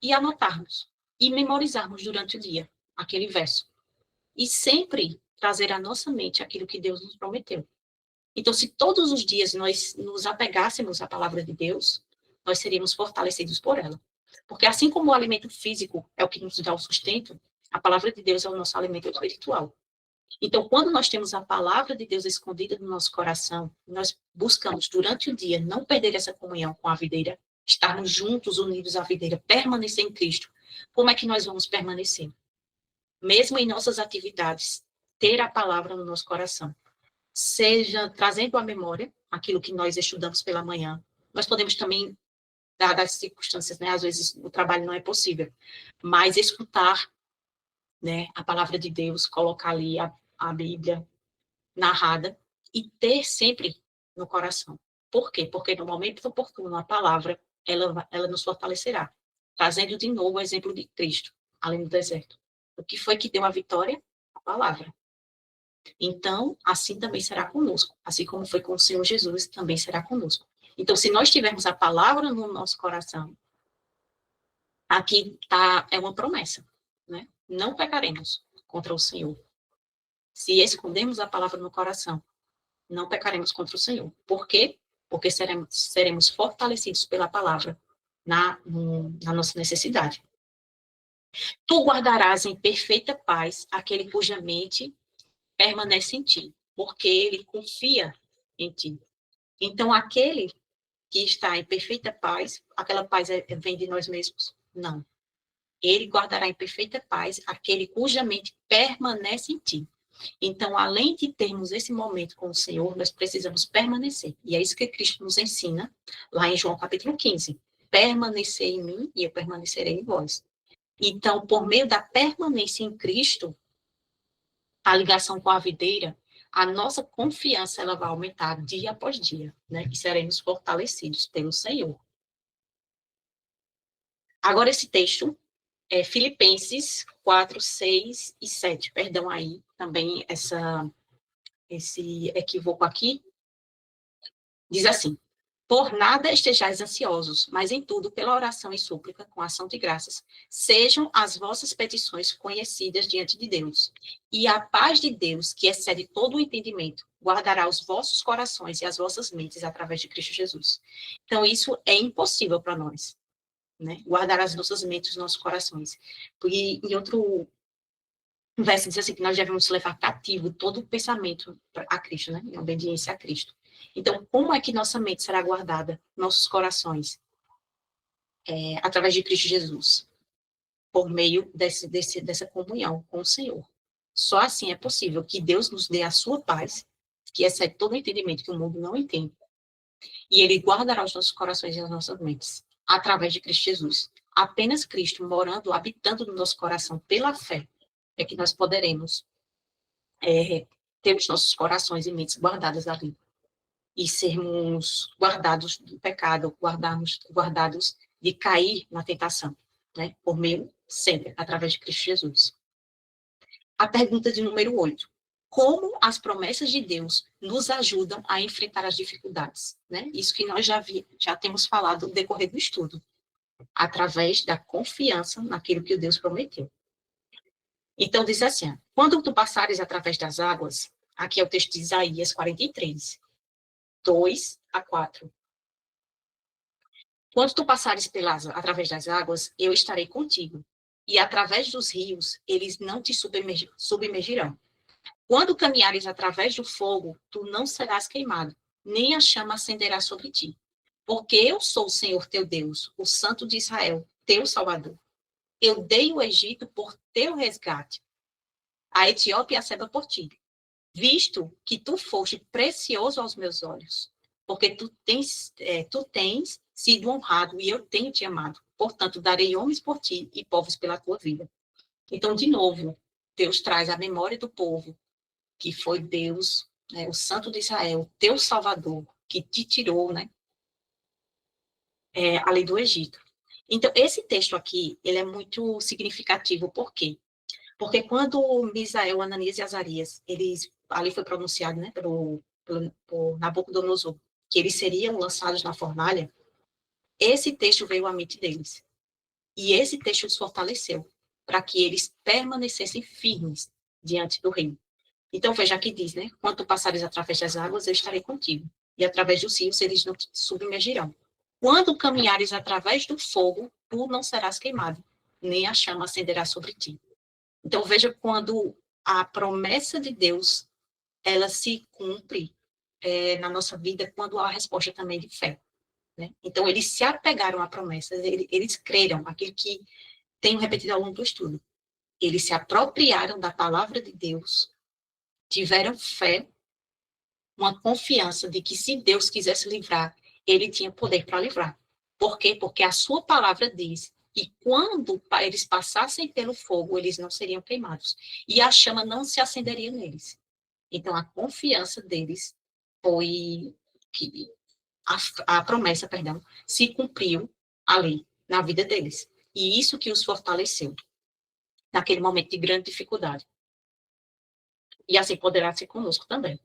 e anotarmos e memorizarmos durante o dia aquele verso. E sempre trazer à nossa mente aquilo que Deus nos prometeu. Então, se todos os dias nós nos apegássemos à palavra de Deus, nós seríamos fortalecidos por ela. Porque assim como o alimento físico é o que nos dá o sustento, a palavra de Deus é o nosso alimento espiritual. Então, quando nós temos a palavra de Deus escondida no nosso coração, nós buscamos durante o dia não perder essa comunhão com a videira, estarmos juntos, unidos à videira, permanecer em Cristo. Como é que nós vamos permanecer? Mesmo em nossas atividades, ter a palavra no nosso coração. Seja trazendo à memória aquilo que nós estudamos pela manhã. Nós podemos também, dadas as circunstâncias, né, às vezes o trabalho não é possível, mas escutar, né, a palavra de Deus, colocar ali a Bíblia narrada e ter sempre no coração. Por quê? Porque no momento oportuno, a palavra, ela nos fortalecerá. Trazendo de novo o exemplo de Cristo, além do deserto. O que foi que deu a vitória? A palavra. Então, assim também será conosco. Assim como foi com o Senhor Jesus, também será conosco. Então, se nós tivermos a palavra no nosso coração, aqui é uma promessa, né? Não pecaremos contra o Senhor. Se escondemos a palavra no coração, não pecaremos contra o Senhor. Por quê? Porque seremos fortalecidos pela palavra na nossa necessidade. Tu guardarás em perfeita paz aquele cuja mente permanece em ti, porque ele confia em ti. Então, aquele que está em perfeita paz, aquela paz vem de nós mesmos? Não. Ele guardará em perfeita paz aquele cuja mente permanece em ti. Então, além de termos esse momento com o Senhor, nós precisamos permanecer. E é isso que Cristo nos ensina lá em João capítulo 15. Permanecer em mim e eu permanecerei em vós. Então, por meio da permanência em Cristo, a ligação com a videira, a nossa confiança ela vai aumentar dia após dia, né? E seremos fortalecidos pelo Senhor. Agora, esse texto é Filipenses 4, 6 e 7. Perdão aí, também esse equívoco aqui. Diz assim: por nada estejais ansiosos, mas em tudo, pela oração e súplica, com ação de graças, sejam as vossas petições conhecidas diante de Deus. E a paz de Deus, que excede todo o entendimento, guardará os vossos corações e as vossas mentes através de Cristo Jesus. Então, isso é impossível para nós, né? Guardar as nossas mentes, os nossos corações. E em outro verso diz assim, que nós devemos levar cativo todo o pensamento a Cristo, né? Em obediência a Cristo. Então, como é que nossa mente será guardada, nossos corações, através de Cristo Jesus? Por meio dessa comunhão com o Senhor. Só assim é possível que Deus nos dê a sua paz, que excede todo o entendimento que o mundo não entende, e Ele guardará os nossos corações e as nossas mentes, através de Cristo Jesus. Apenas Cristo morando, habitando no nosso coração pela fé, é que nós poderemos ter os nossos corações e mentes guardadas ali. E sermos guardados do pecado, guardados de cair na tentação, né? Por meio, sempre, através de Cristo Jesus. A pergunta de número 8. Como as promessas de Deus nos ajudam a enfrentar as dificuldades, né? Isso que nós já temos falado no decorrer do estudo, através da confiança naquilo que o Deus prometeu. Então, diz assim, quando tu passares através das águas, aqui é o texto de Isaías 43, 2 a 4. Quando tu passares através das águas, eu estarei contigo. E através dos rios, eles não te submergirão. Quando caminhares através do fogo, tu não serás queimado, nem a chama acenderá sobre ti. Porque eu sou o Senhor teu Deus, o Santo de Israel, teu Salvador. Eu dei o Egito por teu resgate, a Etiópia e a Seba por ti, visto que tu foste precioso aos meus olhos, porque tu tens sido honrado e eu tenho te amado. Portanto, darei homens por ti e povos pela tua vida. Então, de novo, Deus traz a memória do povo, que foi Deus, né, o Santo de Israel, teu Salvador, que te tirou, né, ali do Egito. Então, esse texto aqui, ele é muito significativo. Por quê? Porque quando Misael, Ananias e Azarias, ali foi pronunciado, né, por Nabucodonosor, que eles seriam lançados na fornalha, esse texto veio à mente deles. E esse texto os fortaleceu, para que eles permanecessem firmes diante do rei. Então, veja aqui diz, né, quando tu passares através das águas, eu estarei contigo. E através dos rios, eles não te submergirão. Quando caminhares através do fogo, tu não serás queimado, nem a chama acenderá sobre ti. Então, veja quando a promessa de Deus, ela se cumpre na nossa vida, quando há a resposta também de fé. Né? Então, eles se apegaram à promessa, eles creram, aquilo que tenho repetido ao longo do estudo. Eles se apropriaram da palavra de Deus, tiveram fé, uma confiança de que se Deus quisesse livrar, ele tinha poder para livrar. Por quê? Porque a sua palavra diz que quando eles passassem pelo fogo, eles não seriam queimados. E a chama não se acenderia neles. Então, a confiança deles foi que a promessa, perdão, se cumpriu ali, na vida deles. E isso que os fortaleceu, naquele momento de grande dificuldade. E assim poderá ser conosco também.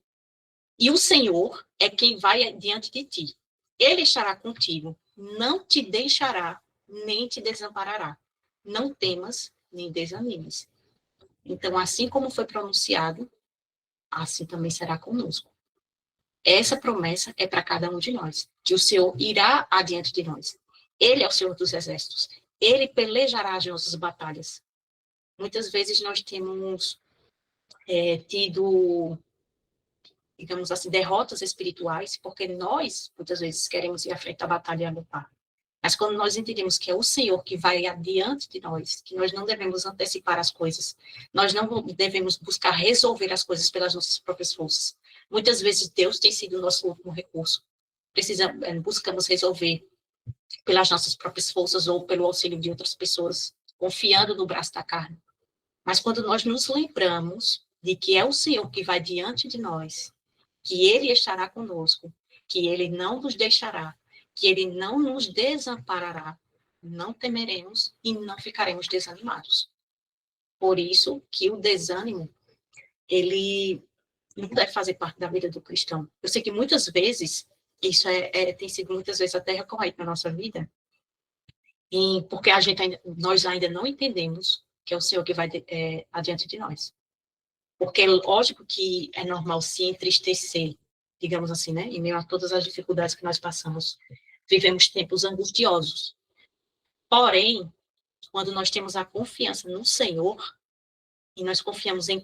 E o Senhor é quem vai diante de ti. Ele estará contigo, não te deixará, nem te desamparará. Não temas, nem desanimes. Então, assim como foi pronunciado, assim também será conosco. Essa promessa é para cada um de nós, que o Senhor irá adiante de nós. Ele é o Senhor dos exércitos. Ele pelejará as nossas batalhas. Muitas vezes nós temos tido, digamos assim, derrotas espirituais, porque nós, muitas vezes, queremos ir à frente da batalha e lutar. Mas quando nós entendemos que é o Senhor que vai adiante de nós, que nós não devemos antecipar as coisas, nós não devemos buscar resolver as coisas pelas nossas próprias forças. Muitas vezes Deus tem sido o nosso último recurso. Buscamos resolver pelas nossas próprias forças ou pelo auxílio de outras pessoas, confiando no braço da carne. Mas quando nós nos lembramos de que é o Senhor que vai diante de nós, que Ele estará conosco, que Ele não nos deixará, que Ele não nos desamparará, não temeremos e não ficaremos desanimados. Por isso que o desânimo, ele não deve fazer parte da vida do cristão. Eu sei que muitas vezes, isso tem sido muitas vezes até recorrente na nossa vida, porque nós ainda não entendemos que é o Senhor que vai adiante de nós. Porque é lógico que é normal se entristecer, digamos assim, né? Em meio a todas as dificuldades que nós passamos. Vivemos tempos angustiosos. Porém, quando nós temos a confiança no Senhor, e nós confiamos em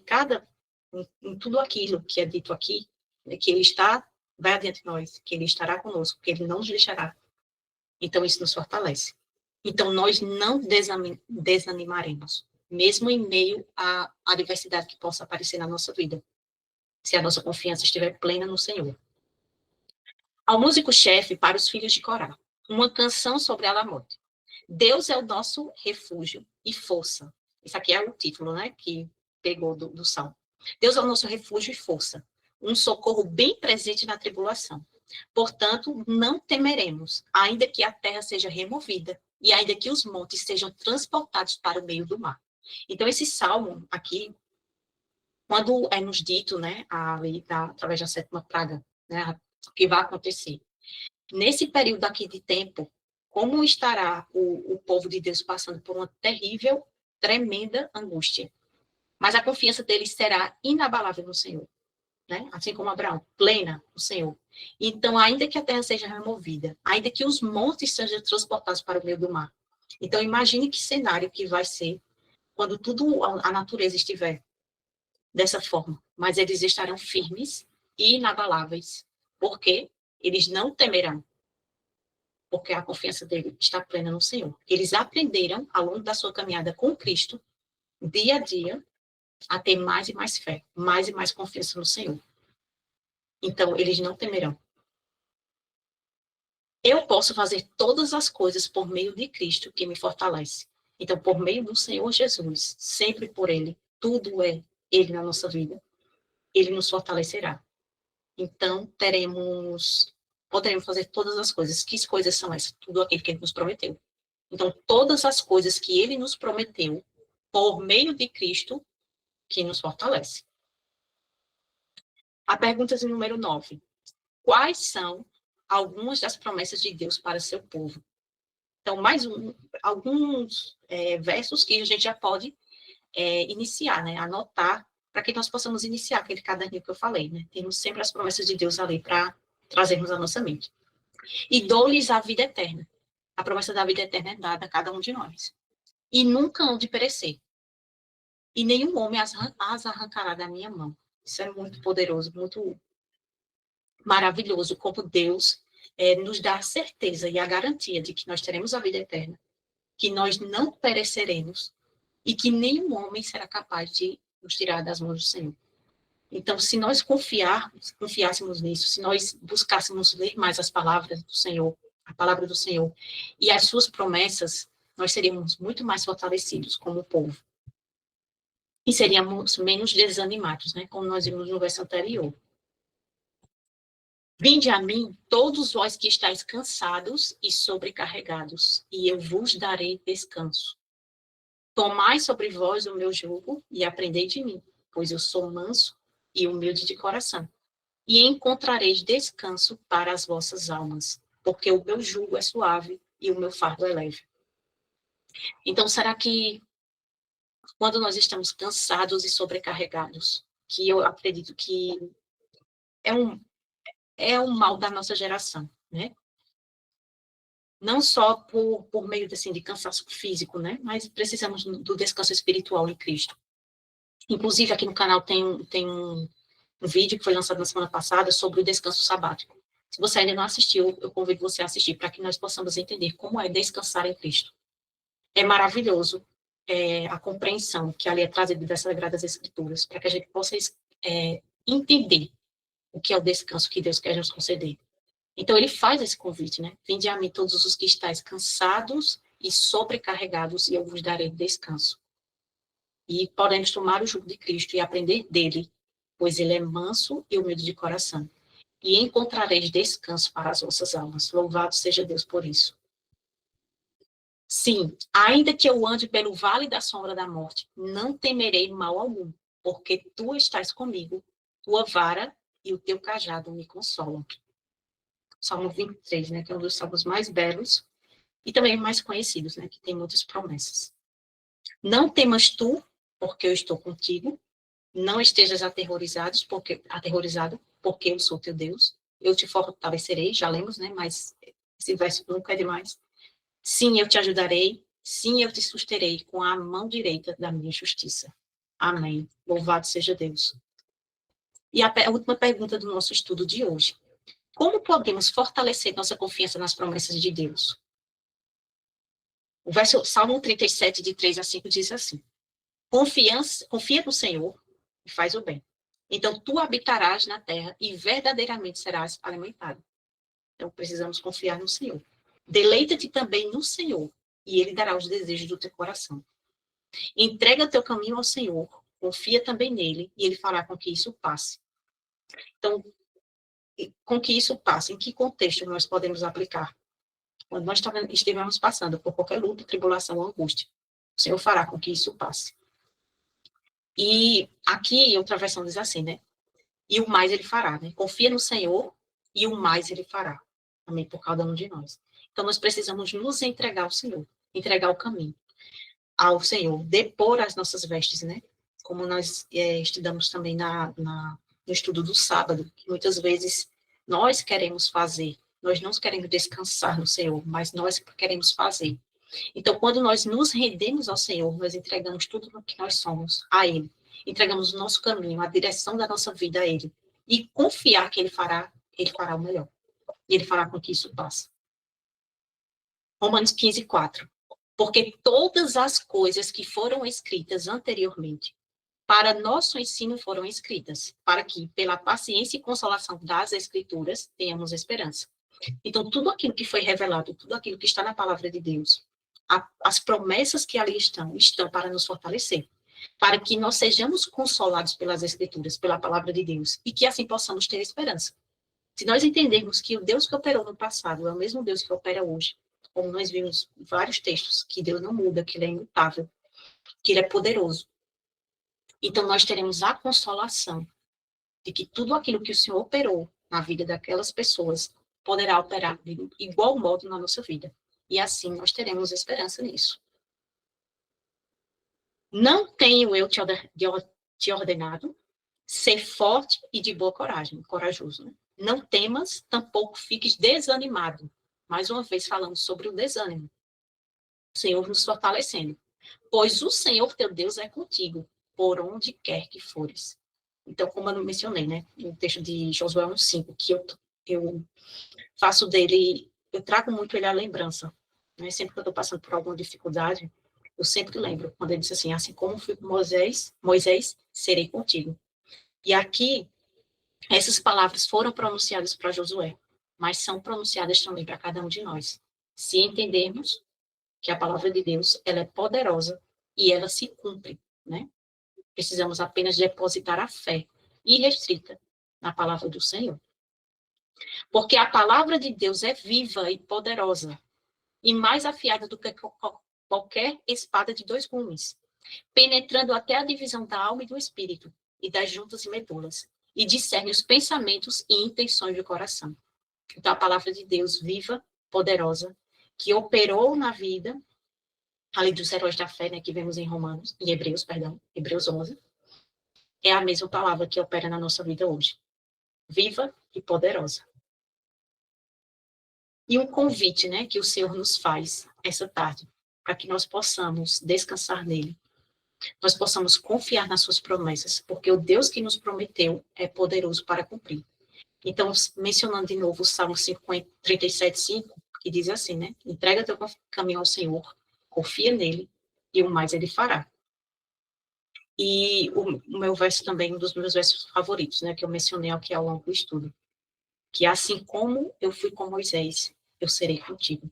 tudo aquilo que é dito aqui, né, que Ele vai adiante de nós, que Ele estará conosco, que Ele não nos deixará. Então, isso nos fortalece. Então, nós não desanimaremos, mesmo em meio à adversidade que possa aparecer na nossa vida, se a nossa confiança estiver plena no Senhor. Ao músico-chefe para os filhos de Corá, uma canção sobre Alamote. Deus é o nosso refúgio e força. Isso aqui é o título, né, que pegou do Salmo. Deus é o nosso refúgio e força, um socorro bem presente na tribulação. Portanto, não temeremos, ainda que a terra seja removida e ainda que os montes sejam transportados para o meio do mar. Então, esse salmo aqui, quando é nos dito, né, através da sétima praga, né, o que vai acontecer. Nesse período aqui de tempo, como estará o povo de Deus passando por uma terrível, tremenda angústia. Mas a confiança deles será inabalável no Senhor, né? Assim como Abraão, plena no Senhor. Então, ainda que a terra seja removida, ainda que os montes sejam transportados para o meio do mar. Então, imagine que cenário que vai ser quando tudo, a natureza estiver dessa forma. Mas eles estarão firmes e inabaláveis. Por quê? Eles não temerão, porque a confiança dele está plena no Senhor. Eles aprenderam, ao longo da sua caminhada com Cristo, dia a dia, a ter mais e mais fé, mais e mais confiança no Senhor. Então, eles não temerão. Eu posso fazer todas as coisas por meio de Cristo, que me fortalece. Então, por meio do Senhor Jesus, sempre por Ele, tudo é Ele na nossa vida, Ele nos fortalecerá. Então, poderemos fazer todas as coisas. Que coisas são essas? Tudo aquilo que Ele nos prometeu. Então, todas as coisas que Ele nos prometeu, por meio de Cristo, que nos fortalece. A pergunta de número 9. Quais são algumas das promessas de Deus para seu povo? Então, alguns versos que a gente já pode iniciar, né? Anotar, para que nós possamos iniciar aquele caderninho que eu falei, né? Temos sempre as promessas de Deus ali para trazermos à nossa mente. E dou-lhes a vida eterna. A promessa da vida eterna é dada a cada um de nós. E nunca hão de perecer. E nenhum homem as arrancará da minha mão. Isso é muito poderoso, muito maravilhoso, como Deus nos dá a certeza e a garantia de que nós teremos a vida eterna, que nós não pereceremos e que nenhum homem será capaz de nos tirar das mãos do Senhor. Então, se nós confiássemos nisso, se nós buscássemos ler mais as palavras do Senhor, a palavra do Senhor e as suas promessas, nós seríamos muito mais fortalecidos como povo. E seríamos menos desanimados, né? Como nós vimos no verso anterior. Vinde a mim, todos vós que estáis cansados e sobrecarregados, e eu vos darei descanso. Tomai sobre vós o meu jugo e aprendei de mim, pois eu sou manso e humilde de coração. E encontrareis descanso para as vossas almas, porque o meu jugo é suave e o meu fardo é leve. Então, será que quando nós estamos cansados e sobrecarregados, que eu acredito que é um mal da nossa geração, né? Não só por meio assim, de cansaço físico, né? Mas precisamos do descanso espiritual em Cristo. Inclusive, aqui no canal tem um vídeo que foi lançado na semana passada sobre o descanso sabático. Se você ainda não assistiu, eu convido você a assistir para que nós possamos entender como é descansar em Cristo. É maravilhoso a compreensão que ali é trazida das Sagradas Escrituras, para que a gente possa entender o que é o descanso que Deus quer nos conceder. Então, ele faz esse convite, né? Vinde a mim todos os que estáis cansados e sobrecarregados, e eu vos darei descanso. E podemos tomar o jugo de Cristo e aprender dele, pois ele é manso e humilde de coração. E encontrareis descanso para as vossas almas. Louvado seja Deus por isso. Sim, ainda que eu ande pelo vale da sombra da morte, não temerei mal algum, porque tu estás comigo, tua vara e o teu cajado me consolam. Salmo 23, né, que é um dos salmos mais belos e também mais conhecidos, né, que tem muitas promessas. Não temas tu, porque eu estou contigo. Não estejas aterrorizado, porque eu sou teu Deus. Eu te fortalecerei, já lemos, né, mas esse verso nunca é demais. Sim, eu te ajudarei. Sim, eu te susterei com a mão direita da minha justiça. Amém. Louvado seja Deus. E a última pergunta do nosso estudo de hoje. Como podemos fortalecer nossa confiança nas promessas de Deus? O verso Salmo 37, de 3 a 5, diz assim: confia no Senhor e faz o bem. Então, tu habitarás na terra e verdadeiramente serás alimentado. Então, precisamos confiar no Senhor. Deleita-te também no Senhor e Ele dará os desejos do teu coração. Entrega teu caminho ao Senhor, confia também nele e Ele fará com que isso passe. Então, com que isso passe, em que contexto nós podemos aplicar? Quando nós estivermos passando por qualquer luta, tribulação ou angústia, o Senhor fará com que isso passe. E aqui, outra versão diz assim, né? E o mais ele fará, né? Confia no Senhor e o mais ele fará. Também por cada um de nós. Então, nós precisamos nos entregar ao Senhor, entregar o caminho ao Senhor, depor as nossas vestes, né? Como nós estudamos também no estudo do sábado, que muitas vezes nós queremos fazer, nós não queremos descansar no Senhor, mas nós queremos fazer. Então, quando nós nos rendemos ao Senhor, nós entregamos tudo o que nós somos a Ele. Entregamos o nosso caminho, a direção da nossa vida a Ele. E confiar que Ele fará o melhor. E Ele fará com que isso passe. Romanos 15, 4. Porque todas as coisas que foram escritas anteriormente, para nosso ensino foram escritas, para que, pela paciência e consolação das Escrituras, tenhamos esperança. Então, tudo aquilo que foi revelado, tudo aquilo que está na palavra de Deus, as promessas que ali estão para nos fortalecer, para que nós sejamos consolados pelas Escrituras, pela palavra de Deus, e que assim possamos ter esperança. Se nós entendermos que o Deus que operou no passado é o mesmo Deus que opera hoje, como nós vimos em vários textos, que Deus não muda, que Ele é imutável, que Ele é poderoso, então nós teremos a consolação de que tudo aquilo que o Senhor operou na vida daquelas pessoas poderá operar de igual modo na nossa vida. E assim nós teremos esperança nisso. Não tenho eu te ordenado ser forte e de boa coragem, corajoso. Né? Não temas, tampouco fiques desanimado. Mais uma vez falando sobre o desânimo. O Senhor nos fortalecendo. Pois o Senhor teu Deus é contigo, por onde quer que fores. Então, como eu mencionei, né, no texto de Josué 1:5, que eu faço dele, eu trago muito ele à lembrança. Né? Sempre que eu estou passando por alguma dificuldade, eu sempre lembro, quando ele disse assim como fui com Moisés, serei contigo. E aqui, essas palavras foram pronunciadas para Josué, mas são pronunciadas também para cada um de nós. Se entendermos que a palavra de Deus, ela é poderosa e ela se cumpre, né? Precisamos apenas depositar a fé irrestrita na palavra do Senhor. Porque a palavra de Deus é viva e poderosa, e mais afiada do que qualquer espada de dois gumes, penetrando até a divisão da alma e do espírito, e das juntas e medulas, e discerne os pensamentos e intenções do coração. Então, a palavra de Deus viva, poderosa, que operou na vida, além dos heróis da fé, né, que vemos em Hebreus 11, é a mesma palavra que opera na nossa vida hoje. Viva e poderosa. E um convite, né, que o Senhor nos faz essa tarde, para que nós possamos descansar nele, nós possamos confiar nas suas promessas, porque o Deus que nos prometeu é poderoso para cumprir. Então, mencionando de novo o Salmo 37:5, que diz assim, né, entrega teu caminho ao Senhor, confia nele, e o mais ele fará. E o meu verso também, um dos meus versos favoritos, né, que eu mencionei aqui ao longo do estudo, que assim como eu fui com Moisés, eu serei contigo.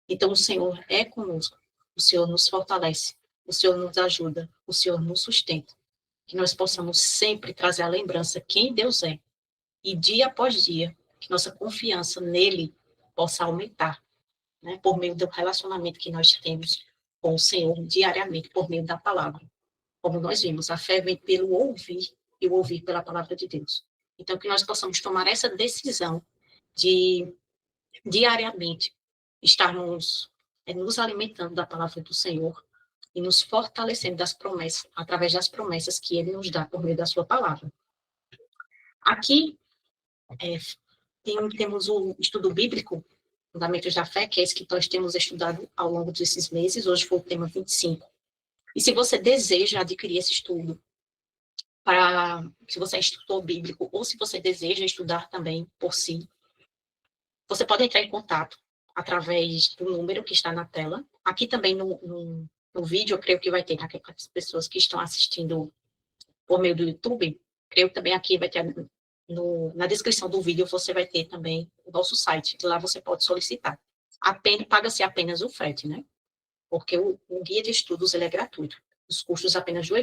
Então, o Senhor é conosco, o Senhor nos fortalece, o Senhor nos ajuda, o Senhor nos sustenta. Que nós possamos sempre trazer a lembrança quem Deus é. E dia após dia, que nossa confiança nele possa aumentar, né, por meio do relacionamento que nós temos com o Senhor diariamente, por meio da palavra. Como nós vimos, a fé vem pelo ouvir e o ouvir pela palavra de Deus. Então, que nós possamos tomar essa decisão de, diariamente, estarmos nos alimentando da palavra do Senhor e nos fortalecendo das promessas, através das promessas que Ele nos dá por meio da sua palavra. Aqui, temos o estudo bíblico, Fundamentos da Fé, que é esse que nós temos estudado ao longo desses meses. Hoje foi o tema 25. E se você deseja adquirir esse estudo, se você é instrutor bíblico, ou se você deseja estudar também por si, você pode entrar em contato através do número que está na tela. Aqui também no vídeo, eu creio que vai ter, para as pessoas que estão assistindo por meio do YouTube, creio que também aqui vai ter, na descrição do vídeo, você vai ter também o nosso site, que lá você pode solicitar. Paga-se apenas o frete, né? Porque o guia de estudos ele é gratuito, os custos apenas do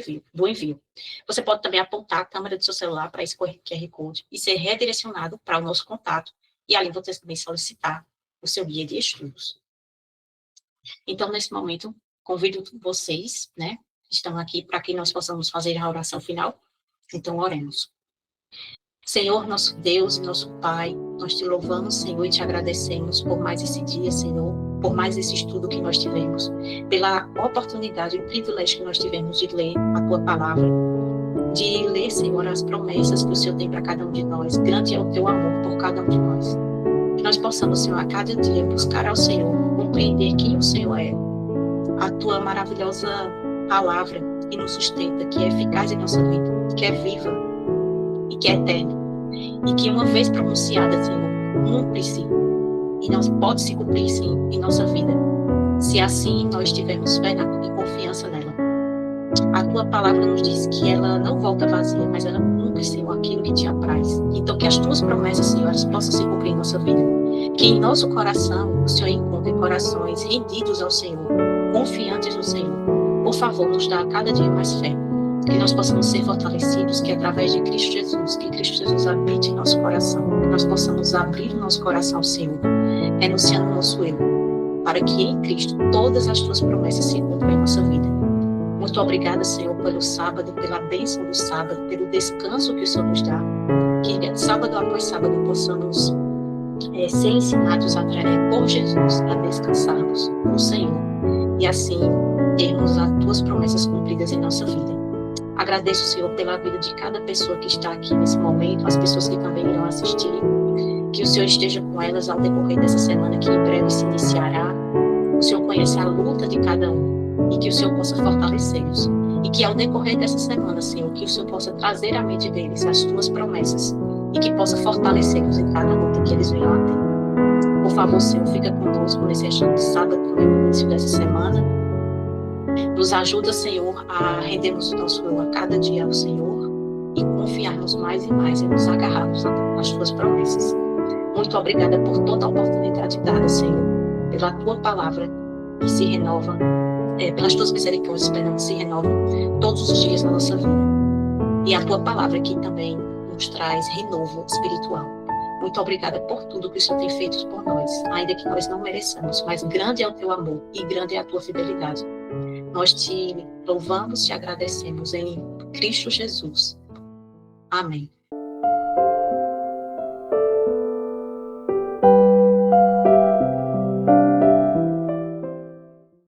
envio. Você pode também apontar a câmera do seu celular para esse QR Code e ser redirecionado para o nosso contato, e ali você também solicitar o seu guia de estudos. Então, nesse momento, convido vocês, né, que estão aqui, para que nós possamos fazer a oração final. Então, oremos. Senhor, nosso Deus e nosso Pai, nós te louvamos, Senhor, e te agradecemos por mais esse dia, Senhor, por mais esse estudo que nós tivemos, pela oportunidade e o privilégio que nós tivemos de ler a Tua Palavra, de ler, Senhor, as promessas que o Senhor tem para cada um de nós. Grande é o Teu amor por cada um de nós. Que nós possamos, Senhor, a cada dia buscar ao Senhor, compreender quem o Senhor é, a Tua maravilhosa palavra que nos sustenta, que é eficaz em nossa vida, que é viva e que é eterna, e que uma vez pronunciada, Senhor, cumpre-se, e não pode se cumprir, sim, em nossa vida, se assim nós tivermos fé e confiança nela. A Tua palavra nos diz que ela não volta vazia, mas ela cumpre, Senhor, aquilo que te apraz. Então, que as Tuas promessas, Senhor, elas possam se cumprir em nossa vida. Que em nosso coração, o Senhor encontre corações rendidos ao Senhor, confiantes no Senhor. Por favor, nos dá a cada dia mais fé. Que nós possamos ser fortalecidos, que através de Cristo Jesus, que Cristo Jesus habite em nosso coração, que nós possamos abrir o nosso coração ao Senhor, renunciando o nosso eu, para que em Cristo todas as Tuas promessas se cumpram em nossa vida. Muito obrigada, Senhor, pelo sábado, pela bênção do sábado, pelo descanso que o Senhor nos dá, que sábado após sábado possamos ser ensinados por Jesus a descansarmos no Senhor e assim termos as Tuas promessas cumpridas em nossa vida. Agradeço, Senhor, pela vida de cada pessoa que está aqui nesse momento, as pessoas que também irão assistir. Que o Senhor esteja com elas ao decorrer dessa semana que em breve se iniciará. O Senhor conhece a luta de cada um e que o Senhor possa fortalecê-los. E que ao decorrer dessa semana, Senhor, que o Senhor possa trazer à mente deles as Tuas promessas e que possa fortalecê-los em cada luta que eles venham a ter. Por favor, Senhor, fica conosco nesse restante de sábado, no início dessa semana. Nos ajuda, Senhor, a rendermos o nosso eu a cada dia ao Senhor e confiarmos mais e mais e nos agarrarmos nas Tuas promessas. Muito obrigada por toda a oportunidade dada, Senhor, pela Tua palavra que se renova, pelas Tuas misericórdias, que se renovam todos os dias na nossa vida. E a Tua palavra que também nos traz renovo espiritual. Muito obrigada por tudo que o Senhor tem feito por nós, ainda que nós não mereçamos, mas grande é o teu amor e grande é a tua fidelidade. Nós te louvamos, te agradecemos em Cristo Jesus. Amém.